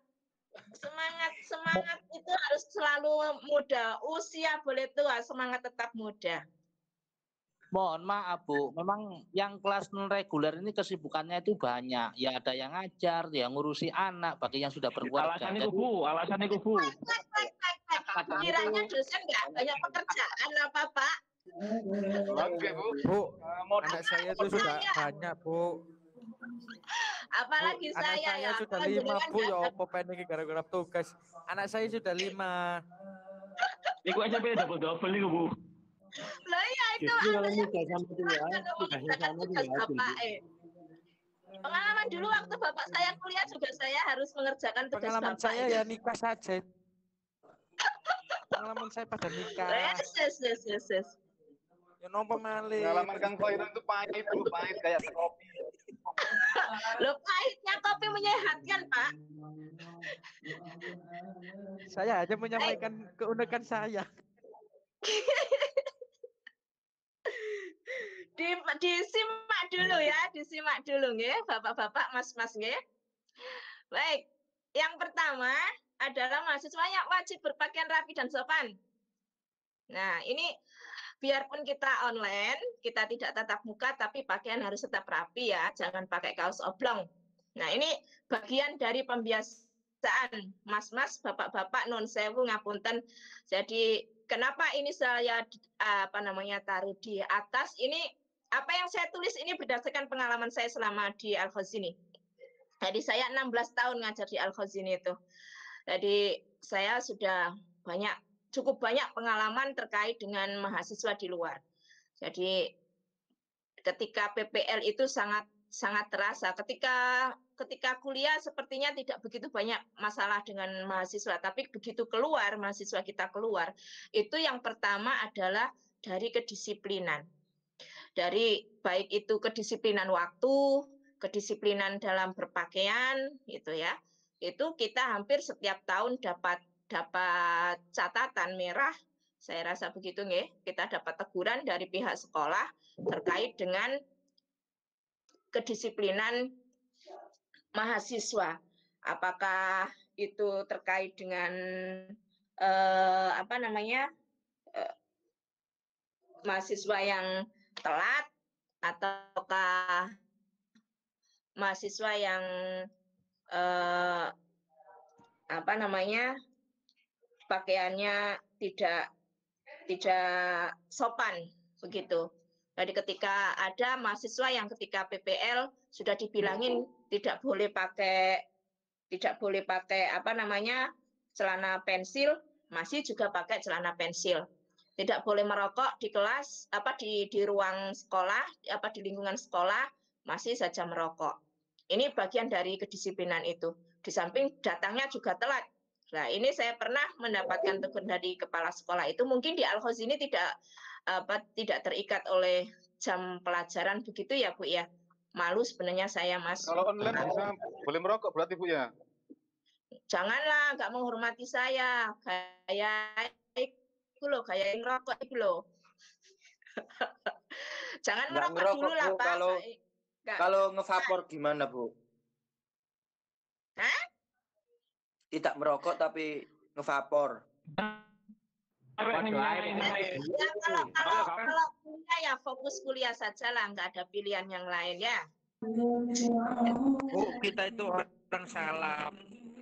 Semangat itu harus selalu muda. Usia boleh tua, semangat tetap muda. Mohon maaf, Bu. Memang yang kelas non reguler ini kesibukannya itu banyak. Ya ada yang ngajar, yang ngurusi anak, bagi yang sudah berkeluarga. Alasan itu, Bu. Kiranya dosen enggak banyak pekerjaan apa, Pak? Oke, Bu. Bu, anak saya itu sudah banyak, Bu. Apalagi anak saya ya. sudah Kalau 5 jenengan Bu ya nggak ada. apa pengen gara-gara tugas. Anak saya sudah 5. Iku SMP double nih Bu. Lah iya itu Justru kalau anaknya nikah sama dia, tugasnya sama tugas dia. bapak. Pengalaman dulu waktu bapak saya kuliah juga saya harus mengerjakan tugas Pengalaman bapak. saya ya nikah saja. Pengalaman saya pada nikah. Yes. Ya nopo malih. Pengalaman Kang Khairul itu pahit, Bu, pahit kayak kopi. Loh, pahitnya kopi menyehatkan, Pak. Saya hanya menyampaikan keunikan saya. Disimak dulu nggih, Bapak-bapak, Mas-mas nggih. Baik. Yang pertama adalah mahasiswa yang wajib berpakaian rapi dan sopan. Nah, ini biarpun kita online, kita tidak tatap muka, tapi pakaian harus tetap rapi ya, jangan pakai kaos oblong. Nah, ini bagian dari pembiasaan mas-mas, bapak-bapak, non sewu ngapunten. Jadi kenapa ini saya taruh di atas? Ini apa yang saya tulis ini berdasarkan pengalaman saya selama di Al-Khazini. Jadi saya 16 tahun ngajar di Al-Khazini itu. Jadi saya sudah cukup banyak pengalaman terkait dengan mahasiswa di luar. Jadi ketika PPL itu sangat terasa. Ketika kuliah sepertinya tidak begitu banyak masalah dengan mahasiswa, tapi begitu keluar mahasiswa kita keluar, itu yang pertama adalah dari kedisiplinan. Dari baik itu kedisiplinan waktu, kedisiplinan dalam berpakaian gitu ya. Itu kita hampir setiap tahun dapat catatan merah, saya rasa begitu nggih. Kita dapat teguran dari pihak sekolah terkait dengan kedisiplinan mahasiswa. Apakah itu terkait dengan mahasiswa yang telat ataukah mahasiswa yang pakaiannya tidak sopan begitu. Jadi ketika ada mahasiswa yang ketika PPL sudah dibilangin tidak boleh pakai celana pensil, masih juga pakai celana pensil. Tidak boleh merokok di kelas, di ruang sekolah, di lingkungan sekolah, masih saja merokok. Ini bagian dari kedisiplinan itu. Di samping datangnya juga telat. Nah, ini saya pernah mendapatkan teguran dari kepala sekolah itu. Mungkin di Al-Khazini tidak terikat oleh jam pelajaran begitu ya, Bu ya. Malu sebenarnya saya, Mas. Kalau online bisa boleh merokok berarti, Bu ya? Janganlah, nggak menghormati saya. Kayak yang rokok itu loh. Jangan merokok dulu lah, Pak. Kalau ngevapor gimana, Bu? Hah? Tidak merokok tapi ngevapor. Kalau kuliah ya fokus kuliah saja lah, nggak ada pilihan yang lain ya. Bu, kita itu orang salam.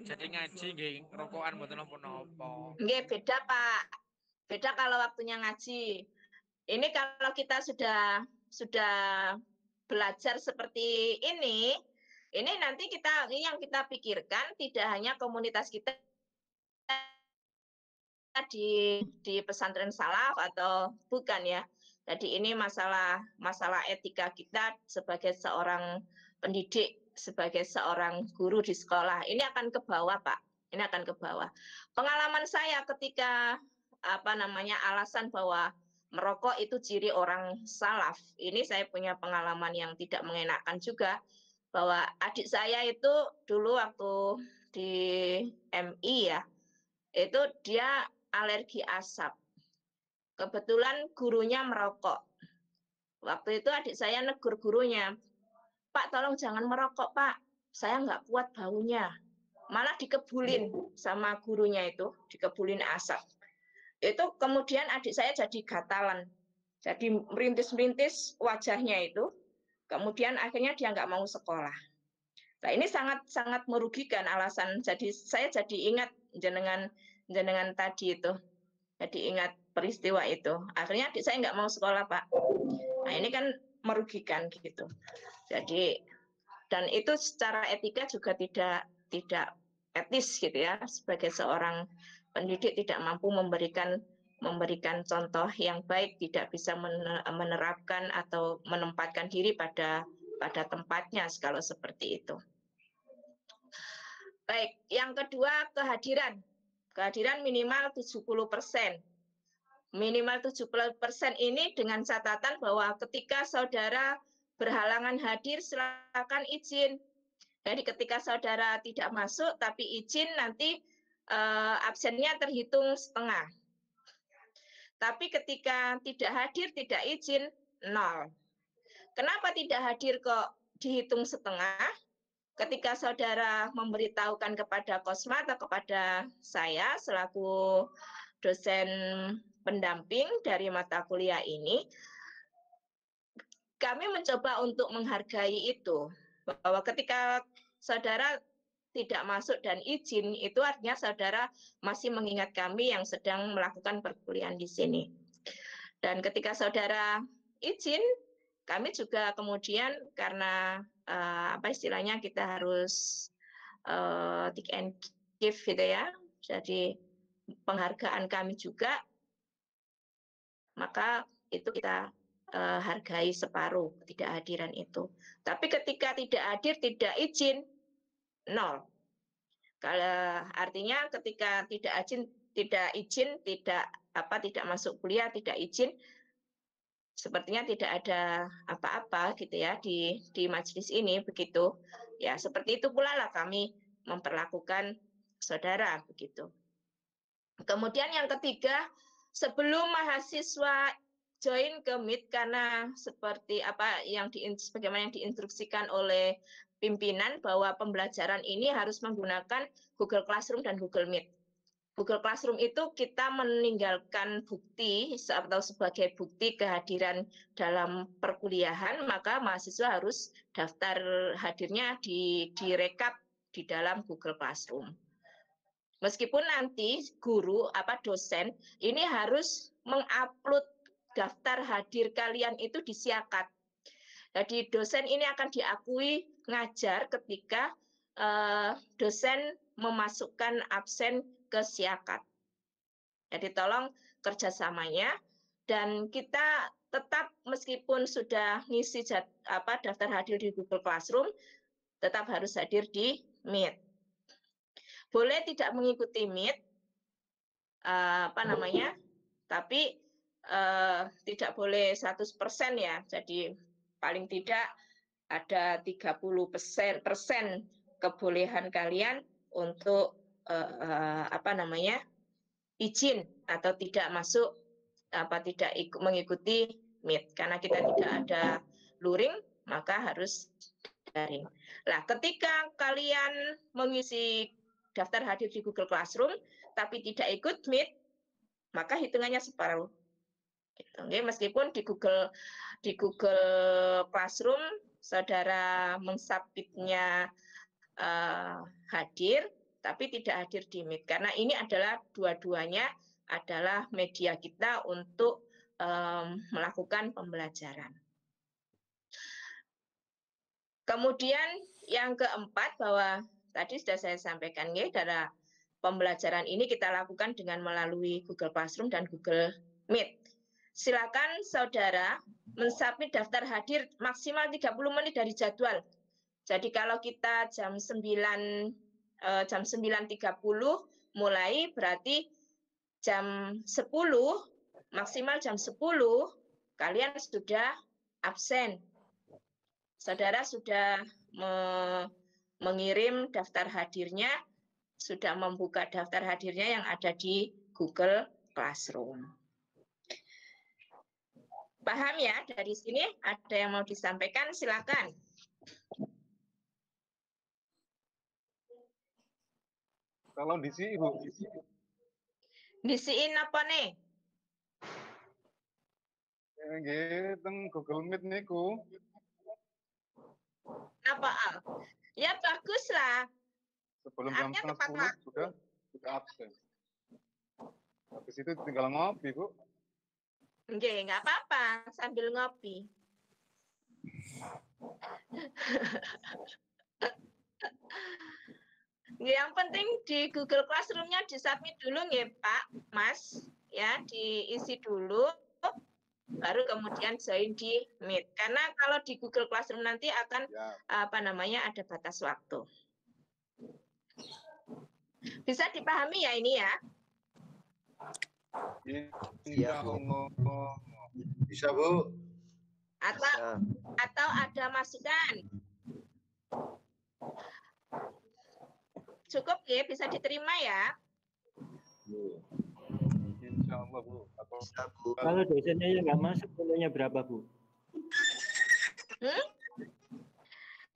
Jadi ngaji nggih rokokan mboten napa-napa. Nggih beda, Pak. Beda kalau waktunya ngaji. Ini kalau kita sudah belajar seperti ini nanti yang kita pikirkan tidak hanya komunitas kita di pesantren salaf atau bukan ya. Jadi ini masalah etika kita sebagai seorang pendidik, sebagai seorang guru di sekolah. Ini akan ke bawah, Pak. Ini akan ke bawah. Pengalaman saya ketika alasan bahwa merokok itu ciri orang salaf. Ini saya punya pengalaman yang tidak mengenakan juga, bahwa adik saya itu dulu waktu di MI ya, itu dia alergi asap. Kebetulan gurunya merokok. Waktu itu adik saya negur gurunya, "Pak, tolong jangan merokok, Pak. Saya nggak kuat baunya." Malah dikebulin sama gurunya itu, dikebulin asap. Itu kemudian adik saya jadi gatalan. Jadi merintis-merintis wajahnya itu. Kemudian akhirnya dia nggak mau sekolah. Nah, ini sangat merugikan alasan. Jadi saya jadi ingat jenengan tadi itu. Jadi ingat peristiwa itu. Akhirnya adik saya nggak mau sekolah, Pak. Nah, ini kan merugikan gitu. Jadi Dan itu secara etika juga tidak etis gitu ya, sebagai seorang pendidik tidak mampu memberikan contoh yang baik, tidak bisa menerapkan atau menempatkan diri pada tempatnya kalau seperti itu. Baik, yang kedua kehadiran. Kehadiran minimal 70%. Minimal 70% ini dengan catatan bahwa ketika saudara berhalangan hadir, silakan izin. Jadi ketika saudara tidak masuk tapi izin, nanti absennya terhitung setengah. Tapi ketika tidak hadir, tidak izin, 0. Kenapa tidak hadir kok dihitung setengah? Ketika saudara memberitahukan kepada Kosma atau kepada saya selaku dosen pendamping dari mata kuliah ini, kami mencoba untuk menghargai itu. Bahwa ketika saudara tidak masuk dan izin, itu artinya saudara masih mengingat kami yang sedang melakukan perkuliahan di sini. Dan ketika saudara izin, kami juga kemudian karena apa istilahnya kita harus take and give gitu ya. Jadi penghargaan kami juga, maka itu kita hargai separuh ketidakhadiran itu. Tapi ketika tidak hadir, tidak izin, 0. Kalau artinya ketika tidak izin, tidak masuk kuliah, tidak izin, sepertinya tidak ada apa-apa gitu ya di majelis ini begitu. Ya, seperti itu pula lah kami memperlakukan saudara begitu. Kemudian yang ketiga, sebelum mahasiswa join ke Meet, karena seperti apa yang bagaimana yang diinstruksikan oleh pimpinan bahwa pembelajaran ini harus menggunakan Google Classroom dan Google Meet. Google Classroom itu kita meninggalkan bukti atau sebagai bukti kehadiran dalam perkuliahan, maka mahasiswa harus daftar hadirnya direkap di dalam Google Classroom. Meskipun nanti guru dosen ini harus mengupload daftar hadir kalian itu di Siakat. Jadi dosen ini akan diakui ngajar ketika dosen memasukkan absen ke Siakat. Jadi tolong kerjasamanya, dan kita tetap meskipun sudah ngisi daftar hadir di Google Classroom, tetap harus hadir di Meet. Boleh tidak mengikuti Meet, tapi tidak boleh 100% ya. Jadi paling tidak ada 30% kebolehan kalian untuk izin atau tidak masuk, tidak mengikuti Meet, karena kita tidak ada luring, maka harus daring. Nah, ketika kalian mengisi daftar hadir di Google Classroom tapi tidak ikut Meet, maka hitungannya separuh. Oke, meskipun di Google Classroom saudara mensubmitnya hadir, tapi tidak hadir di Meet, karena ini adalah dua-duanya adalah media kita untuk melakukan pembelajaran. Kemudian yang keempat, bahwa tadi sudah saya sampaikan ya, karena pembelajaran ini kita lakukan dengan melalui Google Classroom dan Google Meet. Silakan saudara mensubmit daftar hadir maksimal 30 menit dari jadwal. Jadi kalau kita jam 9.30 mulai, berarti jam 10, maksimal jam 10, kalian sudah absen. Saudara sudah mengirim daftar hadirnya, sudah membuka daftar hadirnya yang ada di Google Classroom. Paham ya dari sini? Ada yang mau disampaikan? Silakan. Kalau diisi, Ibu. Disiin apa nih? Nggih, teng Google Meet niku. Apa, Al? Ya bagus lah. Sebelum jam 9:30 sudah absen. Habis itu tinggal ngopi, Bu. Nggih, nggak apa-apa, sambil ngopi. Yang penting di Google Classroom-nya disubmit dulu ya Pak, Mas, ya diisi dulu, baru kemudian join di Meet. Karena kalau di Google Classroom nanti akan ada batas waktu. Bisa dipahami ya ini ya? Iya, Bu. Bisa, Bu. Atau ada masukan? Cukup ya, bisa diterima ya? Insya Allah, Bu. Kalau dosennya yang nggak masuk, nilainya berapa, Bu?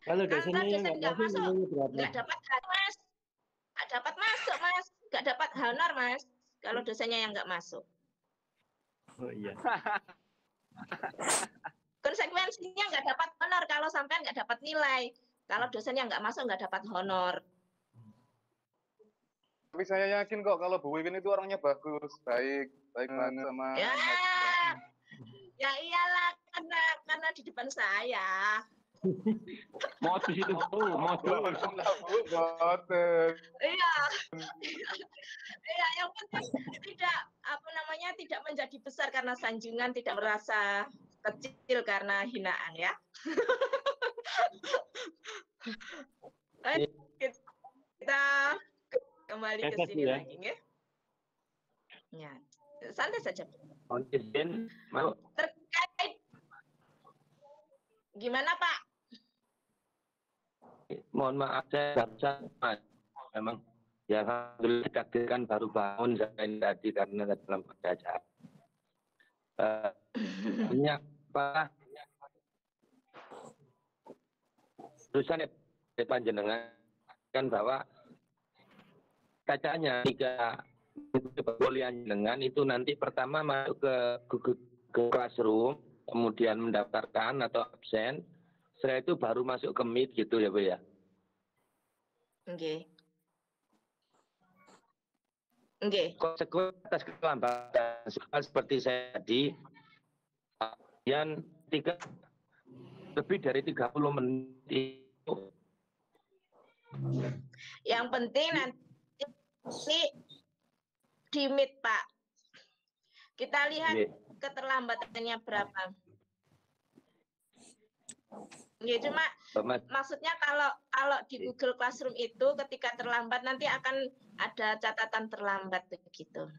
Kalau dosennya yang nggak masuk, nilainya berapa? Nggak dapat Mas. Nggak dapat masuk, Mas. Nggak dapat honor, Mas. Kalau dosennya yang nggak masuk. Oh iya. Konsekuensinya nggak dapat honor kalau sampai nggak dapat nilai. Kalau dosennya nggak masuk, nggak dapat honor. Tapi saya yakin kok kalau Bu Wiwin itu orangnya bagus, baik banget sama. Ya iyalah, karena di depan saya. Modus itu, Bu, modus. Iya. Iya, yang penting tidak menjadi besar karena sanjungan, tidak merasa kecil karena hinaan ya. Kita kembali ke sini lagi ya. Ya, santai saja. Terkait gimana Pak? Mohon maaf saya nggak bisa, Mas. Memang ya alhamdulillah ditakdirkan baru bangun saya tadi karena dalam pekerjaan. Banyak Pak. Terusan panjenengan kan bahwa kacanya 3 perkuliahan dengan itu nanti pertama masuk ke Google Classroom, kemudian mendaftarkan atau absen, setelah itu baru masuk ke Meet gitu ya Bu ya? Oke. Oke. Konsekuensi atas kelambatan seperti saya tadi, kemudian lebih dari 30 menit itu. Yang penting nanti di Meet Pak. Kita lihat keterlambatannya berapa. Ya, cuma maksudnya kalau di Google Classroom itu ketika terlambat nanti akan ada catatan terlambat begitu.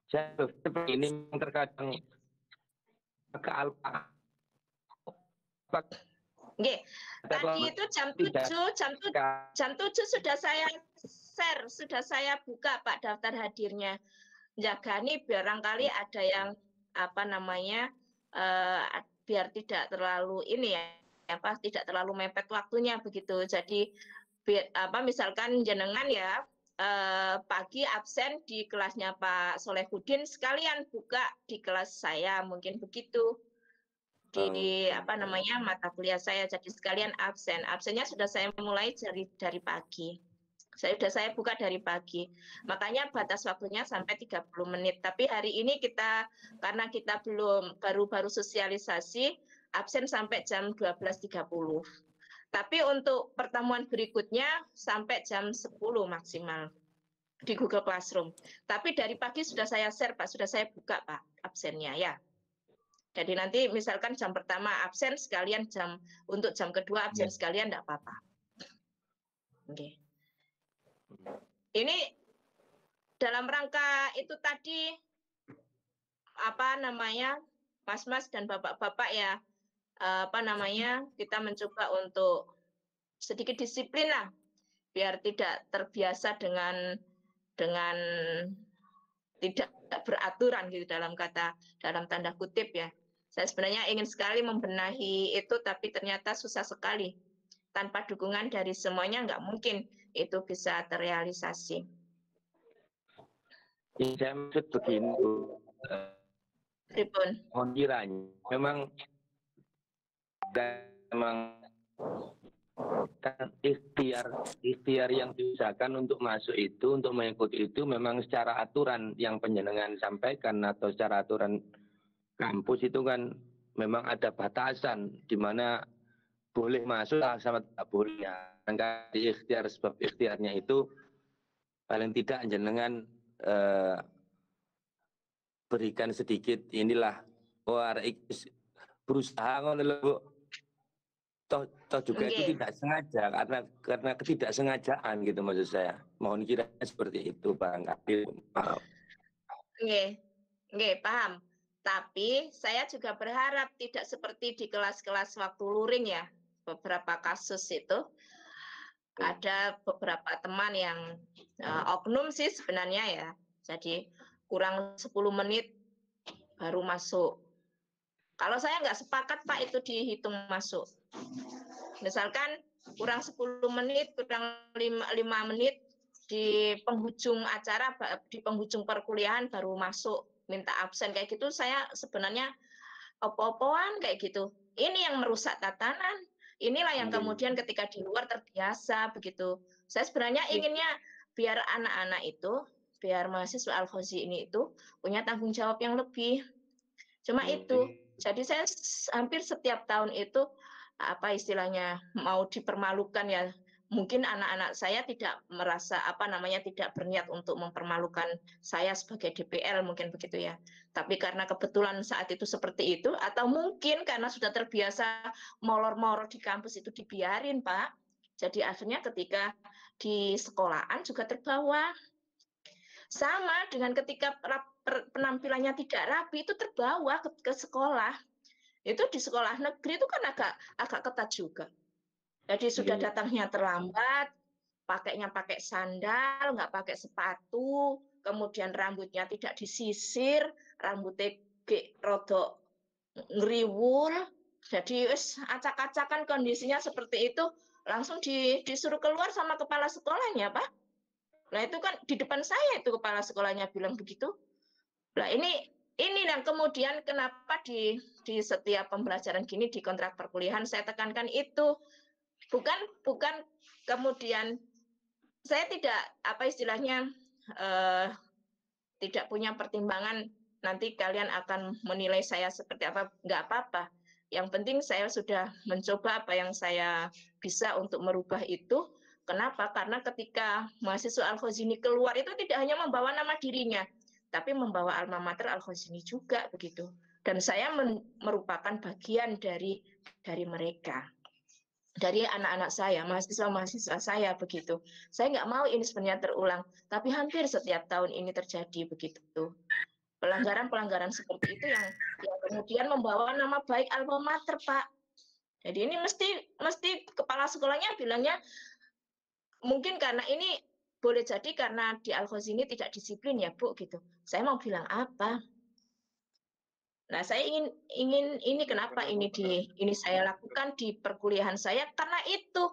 Saya seperti ini terkadang ke alfa. Nggih. Tadi itu jam 7 sudah saya share, sudah saya buka Pak daftar hadirnya. Jagani barangkali ada yang biar tidak terlalu tidak terlalu mepet waktunya begitu. Jadi misalkan jenengan ya pagi absen di kelasnya Pak Solehudin, sekalian buka di kelas saya, mungkin begitu. Di mata kuliah saya, jadi sekalian absennya sudah saya mulai dari pagi. Saya buka dari pagi. Makanya batas waktunya sampai 30 menit. Tapi hari ini karena kita baru sosialisasi, absen sampai jam 12.30. Tapi untuk pertemuan berikutnya sampai jam 10 maksimal di Google Classroom. Tapi dari pagi sudah saya share Pak, sudah saya buka Pak absennya ya. Jadi nanti misalkan jam pertama absen sekalian untuk jam kedua absen sekalian enggak apa-apa. Oke. Ini dalam rangka itu tadi Mas-mas dan bapak-bapak ya kita mencoba untuk sedikit disiplin lah biar tidak terbiasa dengan tidak beraturan gitu dalam tanda kutip ya. Saya sebenarnya ingin sekali membenahi itu tapi ternyata susah sekali. Tanpa dukungan dari semuanya nggak mungkin itu bisa terrealisasi. Saya maksud begini, Bu. Kiranya memang ikhtiar yang diusahakan untuk masuk itu, untuk mengikuti itu memang secara aturan yang penjenengan sampaikan atau secara aturan kampus itu kan memang ada batasan di mana boleh masuk sama tidak boleh. Angka di ikhtiar, sebab ikhtiarnya itu paling tidak jenengan berikan sedikit inilah berusaha ngono lho Bu. Toh juga itu tidak sengaja karena ketidaksengajaan gitu maksud saya. Mohon kira seperti itu Bang Kapil. Maaf. Nggih, paham. Tapi saya juga berharap tidak seperti di kelas-kelas waktu luring ya. Beberapa kasus itu ada beberapa teman yang oknum sih sebenarnya ya. Jadi kurang 10 menit baru masuk. Kalau saya nggak sepakat Pak itu dihitung masuk. Misalkan kurang 10 menit, kurang 5 menit di penghujung acara, di penghujung perkuliahan baru masuk minta absen kayak gitu, saya sebenarnya opo-opoan kayak gitu. Ini yang merusak tatanan. Inilah yang kemudian ketika di luar terbiasa begitu. Saya sebenarnya inginnya biar anak-anak itu, biar mahasiswa Al-Khozi ini itu punya tanggung jawab yang lebih. Cuma itu. Jadi saya hampir setiap tahun itu apa istilahnya mau dipermalukan ya. Mungkin anak-anak saya tidak merasa tidak berniat untuk mempermalukan saya sebagai DPL mungkin begitu ya. Tapi karena kebetulan saat itu seperti itu atau mungkin karena sudah terbiasa molor-molor di kampus itu dibiarin Pak. Jadi akhirnya ketika di sekolahan juga terbawa. Sama dengan ketika penampilannya tidak rapi itu terbawa ke sekolah. Itu di sekolah negeri itu kan agak ketat juga. Jadi sudah datangnya terlambat, pakainya pakai sandal, nggak pakai sepatu, kemudian rambutnya tidak disisir, rambutnya rodok ngeriwul. Jadi acak-acakan kondisinya seperti itu, langsung disuruh keluar sama kepala sekolahnya, Pak. Nah itu kan di depan saya itu kepala sekolahnya bilang begitu. Nah ini yang kemudian kenapa di setiap pembelajaran gini di kontrak perkuliahan saya tekankan itu bukan kemudian saya tidak tidak punya pertimbangan nanti kalian akan menilai saya seperti apa, nggak apa-apa. Yang penting saya sudah mencoba apa yang saya bisa untuk merubah itu. Kenapa? Karena ketika mahasiswa Al-Khozini keluar itu tidak hanya membawa nama dirinya, tapi membawa alma mater Al-Khozini juga begitu. Dan saya merupakan bagian dari mereka, dari anak-anak saya, mahasiswa-mahasiswa saya begitu. Saya nggak mau ini sebenarnya terulang, tapi hampir setiap tahun ini terjadi begitu. Pelanggaran-pelanggaran seperti itu yang kemudian membawa nama baik alma mater, Pak. Jadi ini mesti kepala sekolahnya bilangnya mungkin karena ini boleh jadi karena di Al-Khozini tidak disiplin ya Bu gitu. Saya mau bilang apa? Nah saya ingin ini kenapa ini saya lakukan di perkuliahan saya karena itu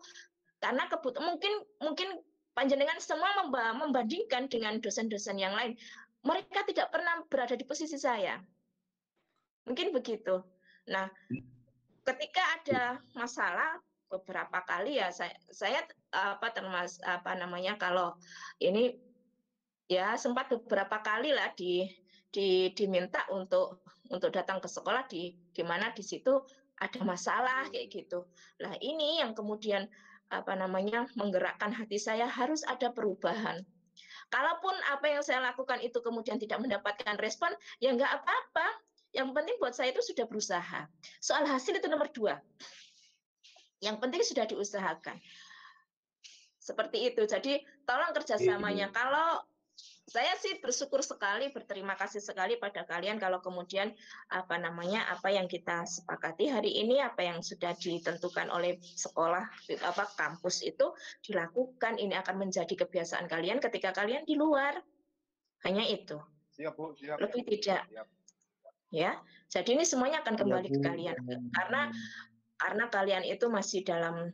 mungkin panjenengan semua membandingkan dengan dosen-dosen yang lain. Mereka tidak pernah berada di posisi saya. Mungkin begitu. Nah, ketika ada masalah beberapa kali ya saya kalau ini ya sempat beberapa kali lah diminta untuk datang ke sekolah di mana di situ ada masalah kayak gitu. Lah ini yang kemudian menggerakkan hati saya harus ada perubahan. Kalaupun apa yang saya lakukan itu kemudian tidak mendapatkan respon, ya nggak apa-apa. Yang penting buat saya itu sudah berusaha. Soal hasil itu nomor 2. Yang penting sudah diusahakan. Seperti itu. Jadi tolong kerjasamanya. Kalau saya sih bersyukur sekali, berterima kasih sekali pada kalian kalau kemudian apa yang kita sepakati hari ini, apa yang sudah ditentukan oleh sekolah kampus itu dilakukan. Ini akan menjadi kebiasaan kalian ketika kalian di luar. Hanya itu. Siap, Bu, siap. Lebih tidak. Siap. Ya. Jadi ini semuanya akan kembali ke kalian karena kalian itu masih dalam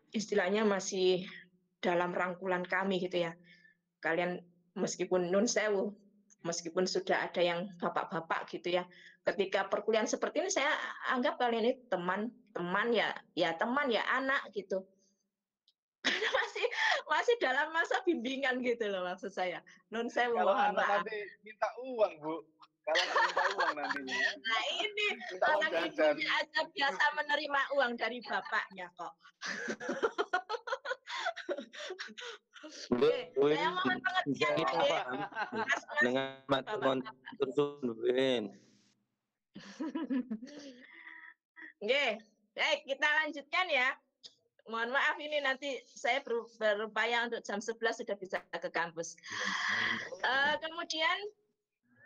istilahnya masih dalam rangkulan kami gitu ya. Kalian meskipun nun sewu, meskipun sudah ada yang bapak-bapak gitu ya, ketika perkuliahan seperti ini saya anggap kalian itu teman ya anak gitu. Karena masih dalam masa bimbingan gitu loh maksud saya. Nun sewu Kalau mohon anak maaf. nanti minta uang Bu. Kalau nggak minta uang nantinya. Nah ini Minta uang anak jajan. ibunya aja biasa menerima uang dari bapaknya kok. Saya mohon pengertian ya. Dengan mati tersusun. Oke, baik kita lanjutkan ya. Mohon maaf ini nanti saya berupaya untuk jam 11 sudah bisa ke kampus. Kemudian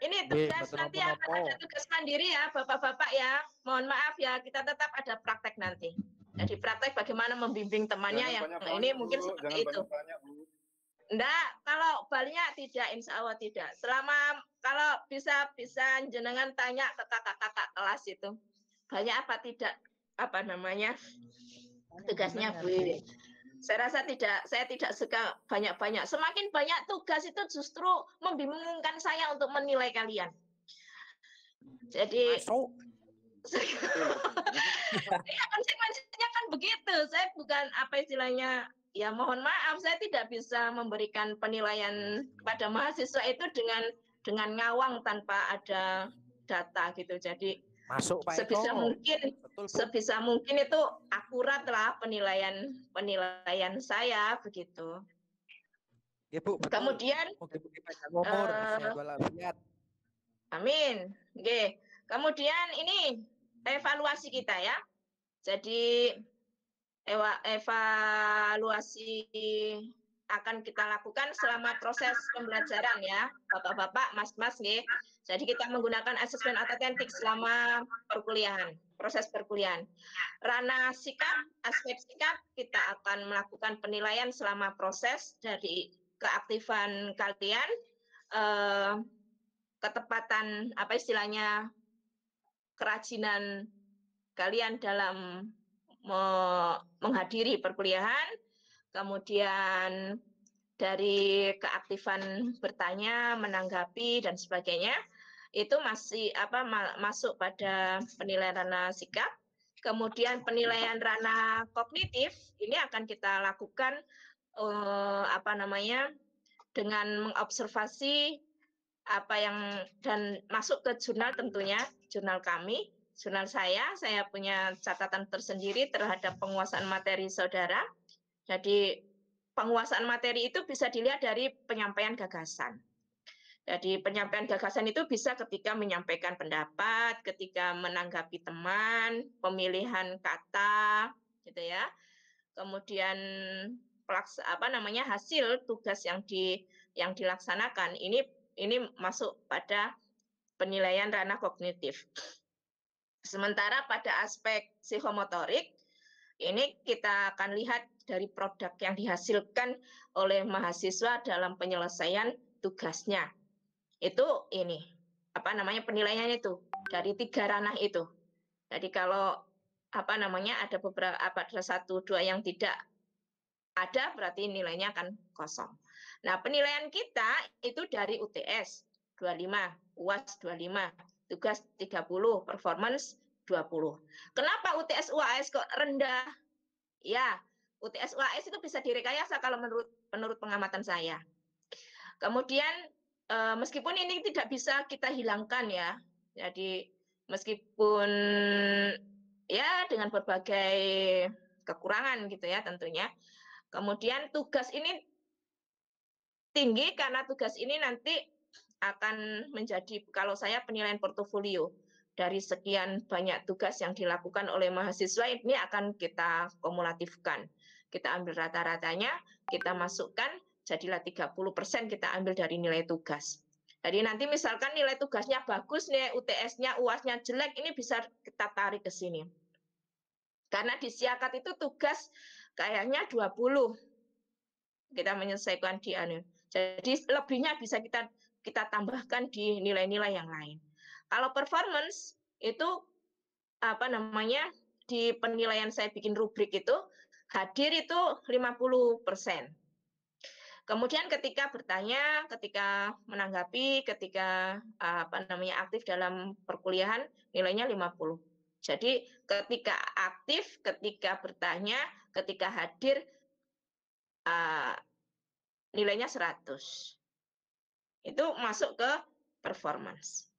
ini tugas nanti akan ada tugas mandiri ya Bapak-bapak ya. Mohon maaf ya kita tetap ada praktek nanti. Jadi praktek bagaimana membimbing temannya yang ini mungkin seperti itu. Enggak, kalau banyak tidak, insya Allah tidak. Selama kalau bisa jenengan tanya ke kakak-kakak kelas itu banyak apa tidak apa namanya tugasnya Bu. Saya rasa saya tidak suka banyak-banyak. Semakin banyak tugas itu justru membingungkan saya untuk menilai kalian. Jadi ya konsekuensinya kan begitu. Saya bukan apa istilahnya. Ya mohon maaf, saya tidak bisa memberikan penilaian kepada mahasiswa itu dengan ngawang tanpa ada data gitu. Jadi sebisa mungkin itu akurat lah penilaian saya begitu. Ya Bu. Betul. Kemudian amin. Oke. Kemudian ini evaluasi kita ya. Jadi evaluasi akan kita lakukan selama proses pembelajaran ya, Bapak-bapak, Mas-mas nggih. Jadi kita menggunakan asesmen autentik selama perkuliahan, proses perkuliahan. Ranah sikap, aspek sikap kita akan melakukan penilaian selama proses dari keaktifan kalian, ketepatan apa istilahnya kerajinan kalian dalam menghadiri perkuliahan, kemudian dari keaktifan bertanya, menanggapi dan sebagainya, itu masih masuk pada penilaian ranah sikap. Kemudian penilaian ranah kognitif ini akan kita lakukan dengan mengobservasi apa yang dan masuk ke jurnal tentunya, jurnal kami. Jurnal saya punya catatan tersendiri terhadap penguasaan materi saudara. Jadi penguasaan materi itu bisa dilihat dari penyampaian gagasan. Jadi penyampaian gagasan itu bisa ketika menyampaikan pendapat, ketika menanggapi teman, pemilihan kata, gitu ya. Kemudian hasil tugas yang dilaksanakan ini masuk pada penilaian ranah kognitif. Sementara pada aspek psikomotorik, ini kita akan lihat dari produk yang dihasilkan oleh mahasiswa dalam penyelesaian tugasnya. Itu ini, penilaiannya itu dari 3 ranah itu. Jadi kalau ada beberapa ada 1, 2 yang tidak ada, berarti nilainya akan kosong. Nah, penilaian kita itu dari UTS 25, UAS 25. Tugas 30, performance 20. Kenapa UTS UAS kok rendah? Ya, UTS UAS itu bisa direkayasa kalau menurut pengamatan saya. Kemudian meskipun ini tidak bisa kita hilangkan ya. Jadi meskipun ya dengan berbagai kekurangan gitu ya tentunya. Kemudian tugas ini tinggi karena tugas ini nanti akan menjadi, kalau saya penilaian portofolio dari sekian banyak tugas yang dilakukan oleh mahasiswa, ini akan kita kumulatifkan. Kita ambil rata-ratanya, kita masukkan, jadilah 30% kita ambil dari nilai tugas. Jadi nanti misalkan nilai tugasnya bagus, nilai UTS-nya, UAS-nya jelek, ini bisa kita tarik ke sini. Karena di siakat itu tugas kayaknya 20. Kita menyelesaikan di anu. Jadi lebihnya bisa kita tambahkan di nilai-nilai yang lain. Kalau performance itu di penilaian saya bikin rubrik itu hadir itu 50%. Kemudian ketika bertanya, ketika menanggapi, ketika aktif dalam perkuliahan nilainya 50. Jadi ketika aktif, ketika bertanya, ketika hadir nilainya 100. Itu masuk ke performance.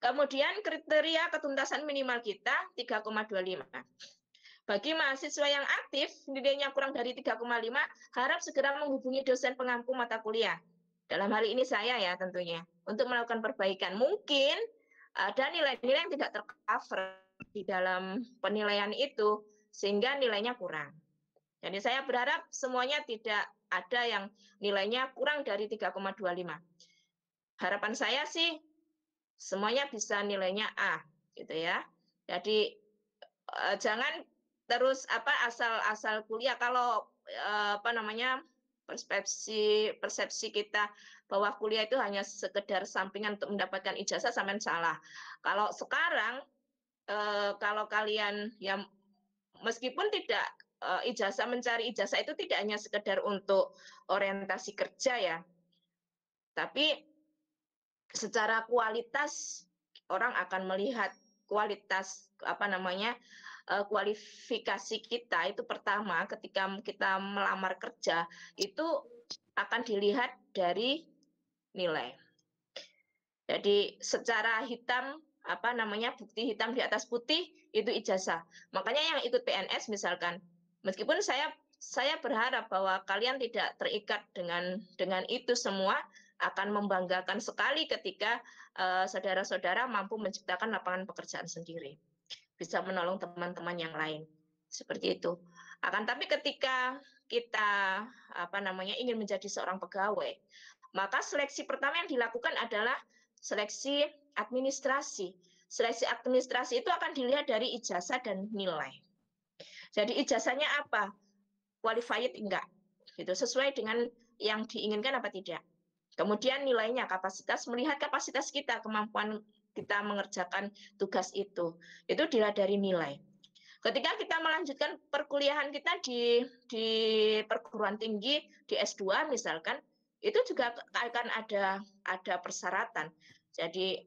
Kemudian kriteria ketuntasan minimal kita 3,25. Bagi mahasiswa yang aktif, nilainya kurang dari 3,5, harap segera menghubungi dosen pengampu mata kuliah. Dalam hal ini saya ya tentunya, untuk melakukan perbaikan. Mungkin ada nilai-nilai yang tidak tercover di dalam penilaian itu, sehingga nilainya kurang. Jadi saya berharap semuanya tidak ada yang nilainya kurang dari 3,25. Harapan saya sih semuanya bisa nilainya A, gitu ya. Jadi jangan terus asal kuliah. Kalau persepsi kita bahwa kuliah itu hanya sekedar sampingan untuk mendapatkan ijazah, sampai salah. Kalau sekarang kalau kalian yang meskipun tidak mencari ijazah itu tidak hanya sekedar untuk orientasi kerja ya, tapi secara kualitas orang akan melihat kualitas kualifikasi kita itu pertama ketika kita melamar kerja itu akan dilihat dari nilai. Jadi secara hitam bukti hitam di atas putih itu ijazah. Makanya yang ikut PNS misalkan, meskipun saya berharap bahwa kalian tidak terikat dengan itu semua, akan membanggakan sekali ketika saudara-saudara mampu menciptakan lapangan pekerjaan sendiri, bisa menolong teman-teman yang lain, seperti itu. Akan tapi ketika kita ingin menjadi seorang pegawai, maka seleksi pertama yang dilakukan adalah seleksi administrasi. Seleksi administrasi itu akan dilihat dari ijazah dan nilai. Jadi ijazahnya apa? Qualified enggak? Gitu, sesuai dengan yang diinginkan apa tidak? Kemudian nilainya, melihat kapasitas kita, kemampuan kita mengerjakan tugas itu dilihat dari nilai. Ketika kita melanjutkan perkuliahan kita di perguruan tinggi, di S2 misalkan, itu juga akan ada persyaratan. Jadi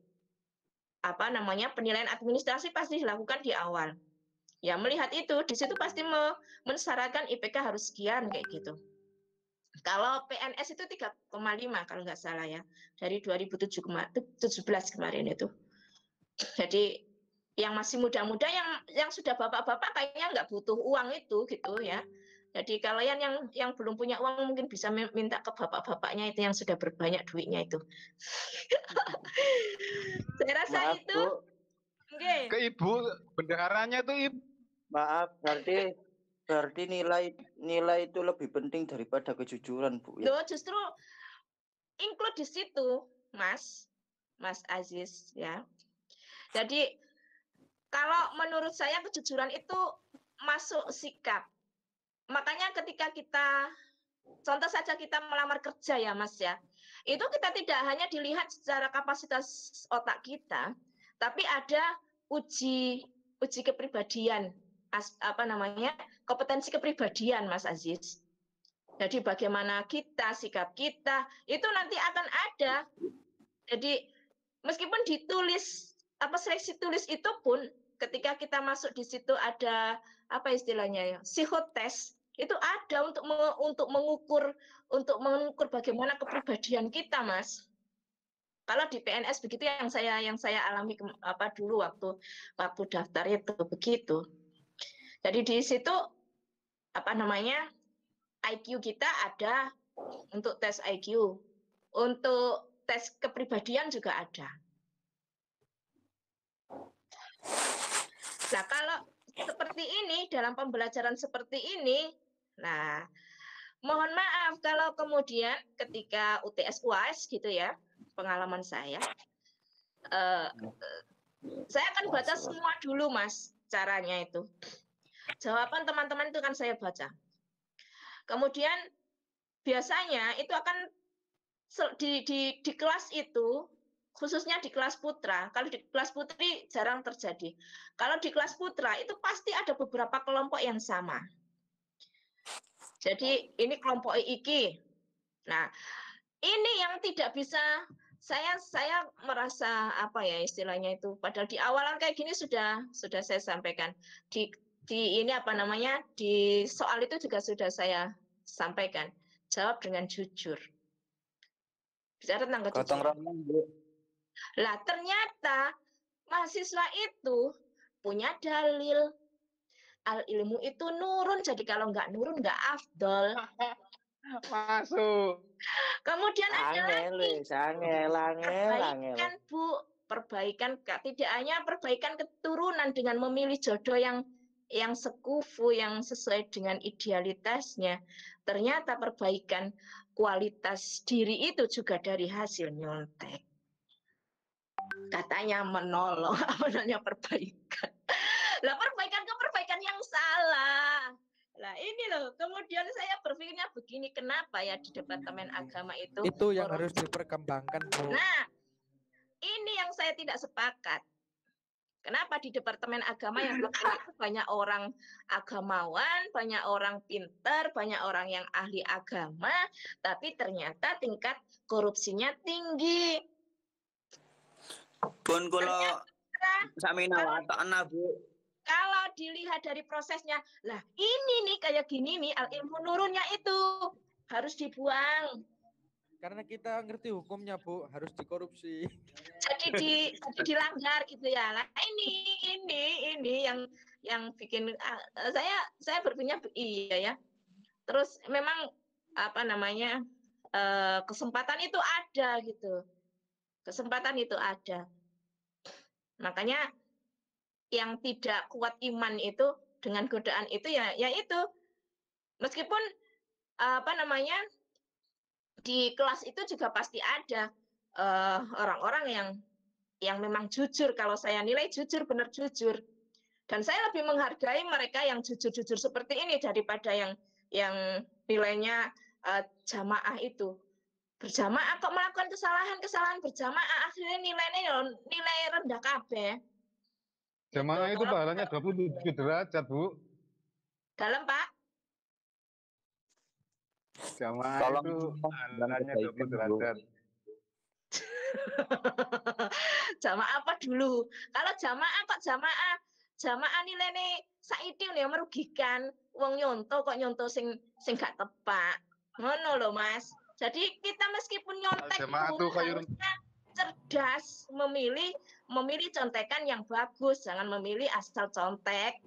penilaian administrasi pasti dilakukan di awal. Ya melihat itu, di situ pasti mensyaratkan IPK harus sekian kayak gitu. Kalau PNS itu 3,5 kalau nggak salah ya, dari 2017 kemarin itu. Jadi yang masih muda-muda, yang sudah bapak-bapak kayaknya nggak butuh uang itu gitu ya. Jadi kalian yang belum punya uang mungkin bisa minta ke bapak-bapaknya itu yang sudah berbanyak duitnya itu. Saya rasa maaf, itu. Okay. Ke Ibu, bendaharanya tuh Ibu. Maaf, berarti nilai itu lebih penting daripada kejujuran, Bu. Ya? Loh, justru include di situ, Mas Aziz ya. Jadi kalau menurut saya kejujuran itu masuk sikap. Makanya ketika kita, contoh saja kita melamar kerja ya Mas ya, itu kita tidak hanya dilihat secara kapasitas otak kita, tapi ada uji kepribadian, kompetensi kepribadian Mas Aziz. Jadi bagaimana kita, sikap kita, itu nanti akan ada. Jadi meskipun ditulis, seleksi tulis itu pun, ketika kita masuk di situ ada, istilahnya ya, psikotes, itu ada untuk mengukur bagaimana kepribadian kita, Mas. Kalau di PNS begitu yang saya alami dulu waktu daftar itu begitu. Jadi di situ IQ kita ada untuk tes IQ, untuk tes kepribadian juga ada. Nah, kalau seperti ini, dalam pembelajaran seperti ini, nah, mohon maaf kalau kemudian ketika UTS UAS gitu ya, pengalaman saya akan baca semua dulu, Mas, caranya itu. Jawaban teman-teman itu kan saya baca. Kemudian biasanya itu akan di kelas itu, khususnya di kelas putra, kalau di kelas putri jarang terjadi. Kalau di kelas putra itu pasti ada beberapa kelompok yang sama. Jadi ini kelompok iki. Nah, ini yang tidak bisa saya merasa istilahnya itu. Padahal di awalan kayak gini sudah saya sampaikan. Di soal itu juga sudah saya sampaikan. Jawab dengan jujur. Bicara tentang kejujuran. Lah ternyata mahasiswa itu punya dalil. Al ilmu itu nurun, jadi kalau nggak nurun nggak afdol. Masuk. Kemudian ada lagi perbaikan, Bu, perbaikan tidak hanya perbaikan keturunan dengan memilih jodoh yang sekufu, yang sesuai dengan idealitasnya. Ternyata perbaikan kualitas diri itu juga dari hasil nyontek. Katanya menolong, apa namanya perbaikan. Lah perbaikan yang salah. Nah ini loh, kemudian saya berpikirnya begini, kenapa ya di Departemen Agama itu yang harus diperkembangkan, Bu. Nah, ini yang saya tidak sepakat. Kenapa di Departemen Agama yang banyak orang agamawan, banyak orang pinter, banyak orang yang ahli agama, tapi ternyata tingkat korupsinya tinggi. Pun kalau samina watakna, Bu. Kalau dilihat dari prosesnya, lah ini nih kayak gini nih, al ilmu nurunnya itu harus dibuang. Karena kita ngerti hukumnya, Bu, harus dikorupsi. Jadi dilanggar gitu ya. Lah ini yang bikin saya berpikirnya iya ya. Terus memang apa namanya kesempatan itu ada gitu. Kesempatan itu ada. Makanya yang tidak kuat iman itu dengan godaan itu ya itu meskipun apa namanya di kelas itu juga pasti ada orang-orang yang memang jujur. Kalau saya nilai jujur, benar jujur, dan saya lebih menghargai mereka yang jujur-jujur seperti ini daripada yang nilainya jamaah itu berjamaah kok melakukan kesalahan berjamaah, akhirnya nilai rendah kabeh. Jamaah itu pahalanya 27 derajat, Bu. Dalam, Pak? Jamaah itu pahalanya 20 derajat. Jamaah apa dulu? Kalau jamaah kok jamaah nilainya saiki ya merugikan. Wong nyonto kok nyonto sing gak tepat. Ngono lho, Mas. Jadi kita meskipun nyontek itu harusnya cerdas, memilih contekan yang bagus, jangan memilih asal contek.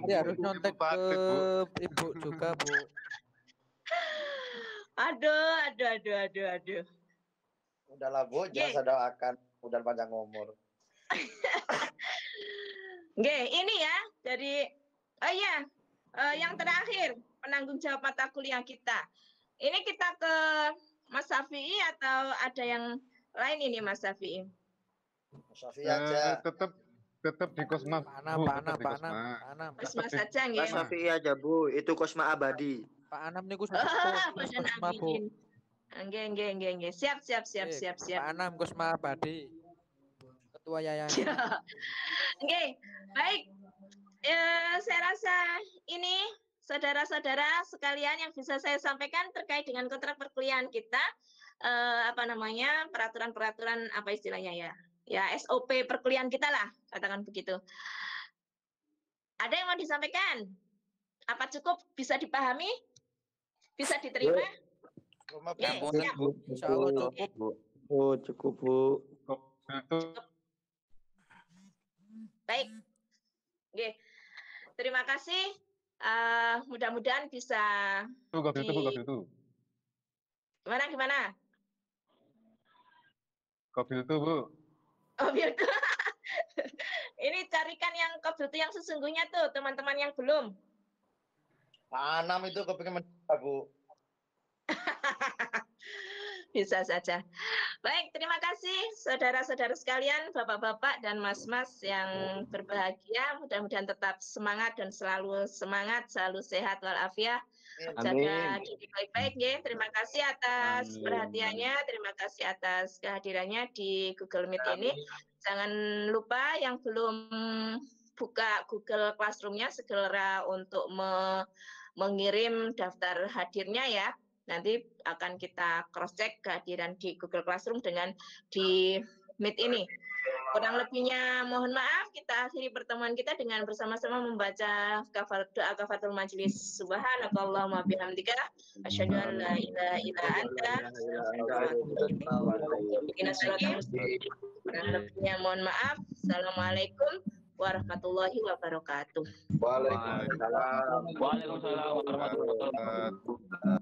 Harus nyontek ke Ibu juga, Bu. Aduh. Udahlah, Bu, jangan doakan udah panjang umur. Oke, ini ya dari yang terakhir penanggung jawab mata kuliah kita. Ini kita ke Mas Syafi'i atau ada yang lain ini Mas Syafi'i? Mas Syafi'i aja. Tetap di Kosma. Pak Kosma saja nggih. Mas Syafi'i aja, Bu. Itu Kosma abadi. Pak Anam niku Kosma, Bu. Nggih. Siap. Pak Anam Kosma abadi. Ketua yayasan. Oke, baik. Saya rasa ini saudara-saudara sekalian yang bisa saya sampaikan terkait dengan kontrak perkuliahan kita, peraturan-peraturan apa istilahnya ya SOP perkuliahan kita lah, katakan begitu. Ada yang mau disampaikan? Apa cukup bisa dipahami? Bisa diterima? Insya Allah cukup, Bu. Cukup, Bu. Baik. Oke. Terima kasih. Mudah-mudahan bisa Gimana? Kobil itu, Bu. Oh, biar tuh. Ini carikan yang kobil itu yang sesungguhnya tuh, teman-teman yang belum. Pak Anam itu kepingin mencoba, Bu. Bisa saja. Baik, terima kasih saudara-saudara sekalian, bapak-bapak dan mas-mas yang berbahagia. Mudah-mudahan tetap semangat dan selalu semangat, selalu sehat walafiat. Jaga diri baik-baik ya. Terima kasih atas perhatiannya, terima kasih atas kehadirannya di Google Meet ini. Jangan lupa yang belum buka Google Classroom-nya segera untuk mengirim daftar hadirnya ya. Nanti akan kita cross check kehadiran di Google Classroom dengan di Meet ini. Kurang lebihnya mohon maaf. Kita akhiri pertemuan kita dengan bersama-sama membaca doa kafaratul majelis. Subhanakallahumma bihamdika asyhadu an la ilaha illa anta kurang lebihnya mohon maaf. Assalamualaikum warahmatullahi wabarakatuh. Waalaikumsalam. Waalaikumsalam warahmatullahi wabarakatuh.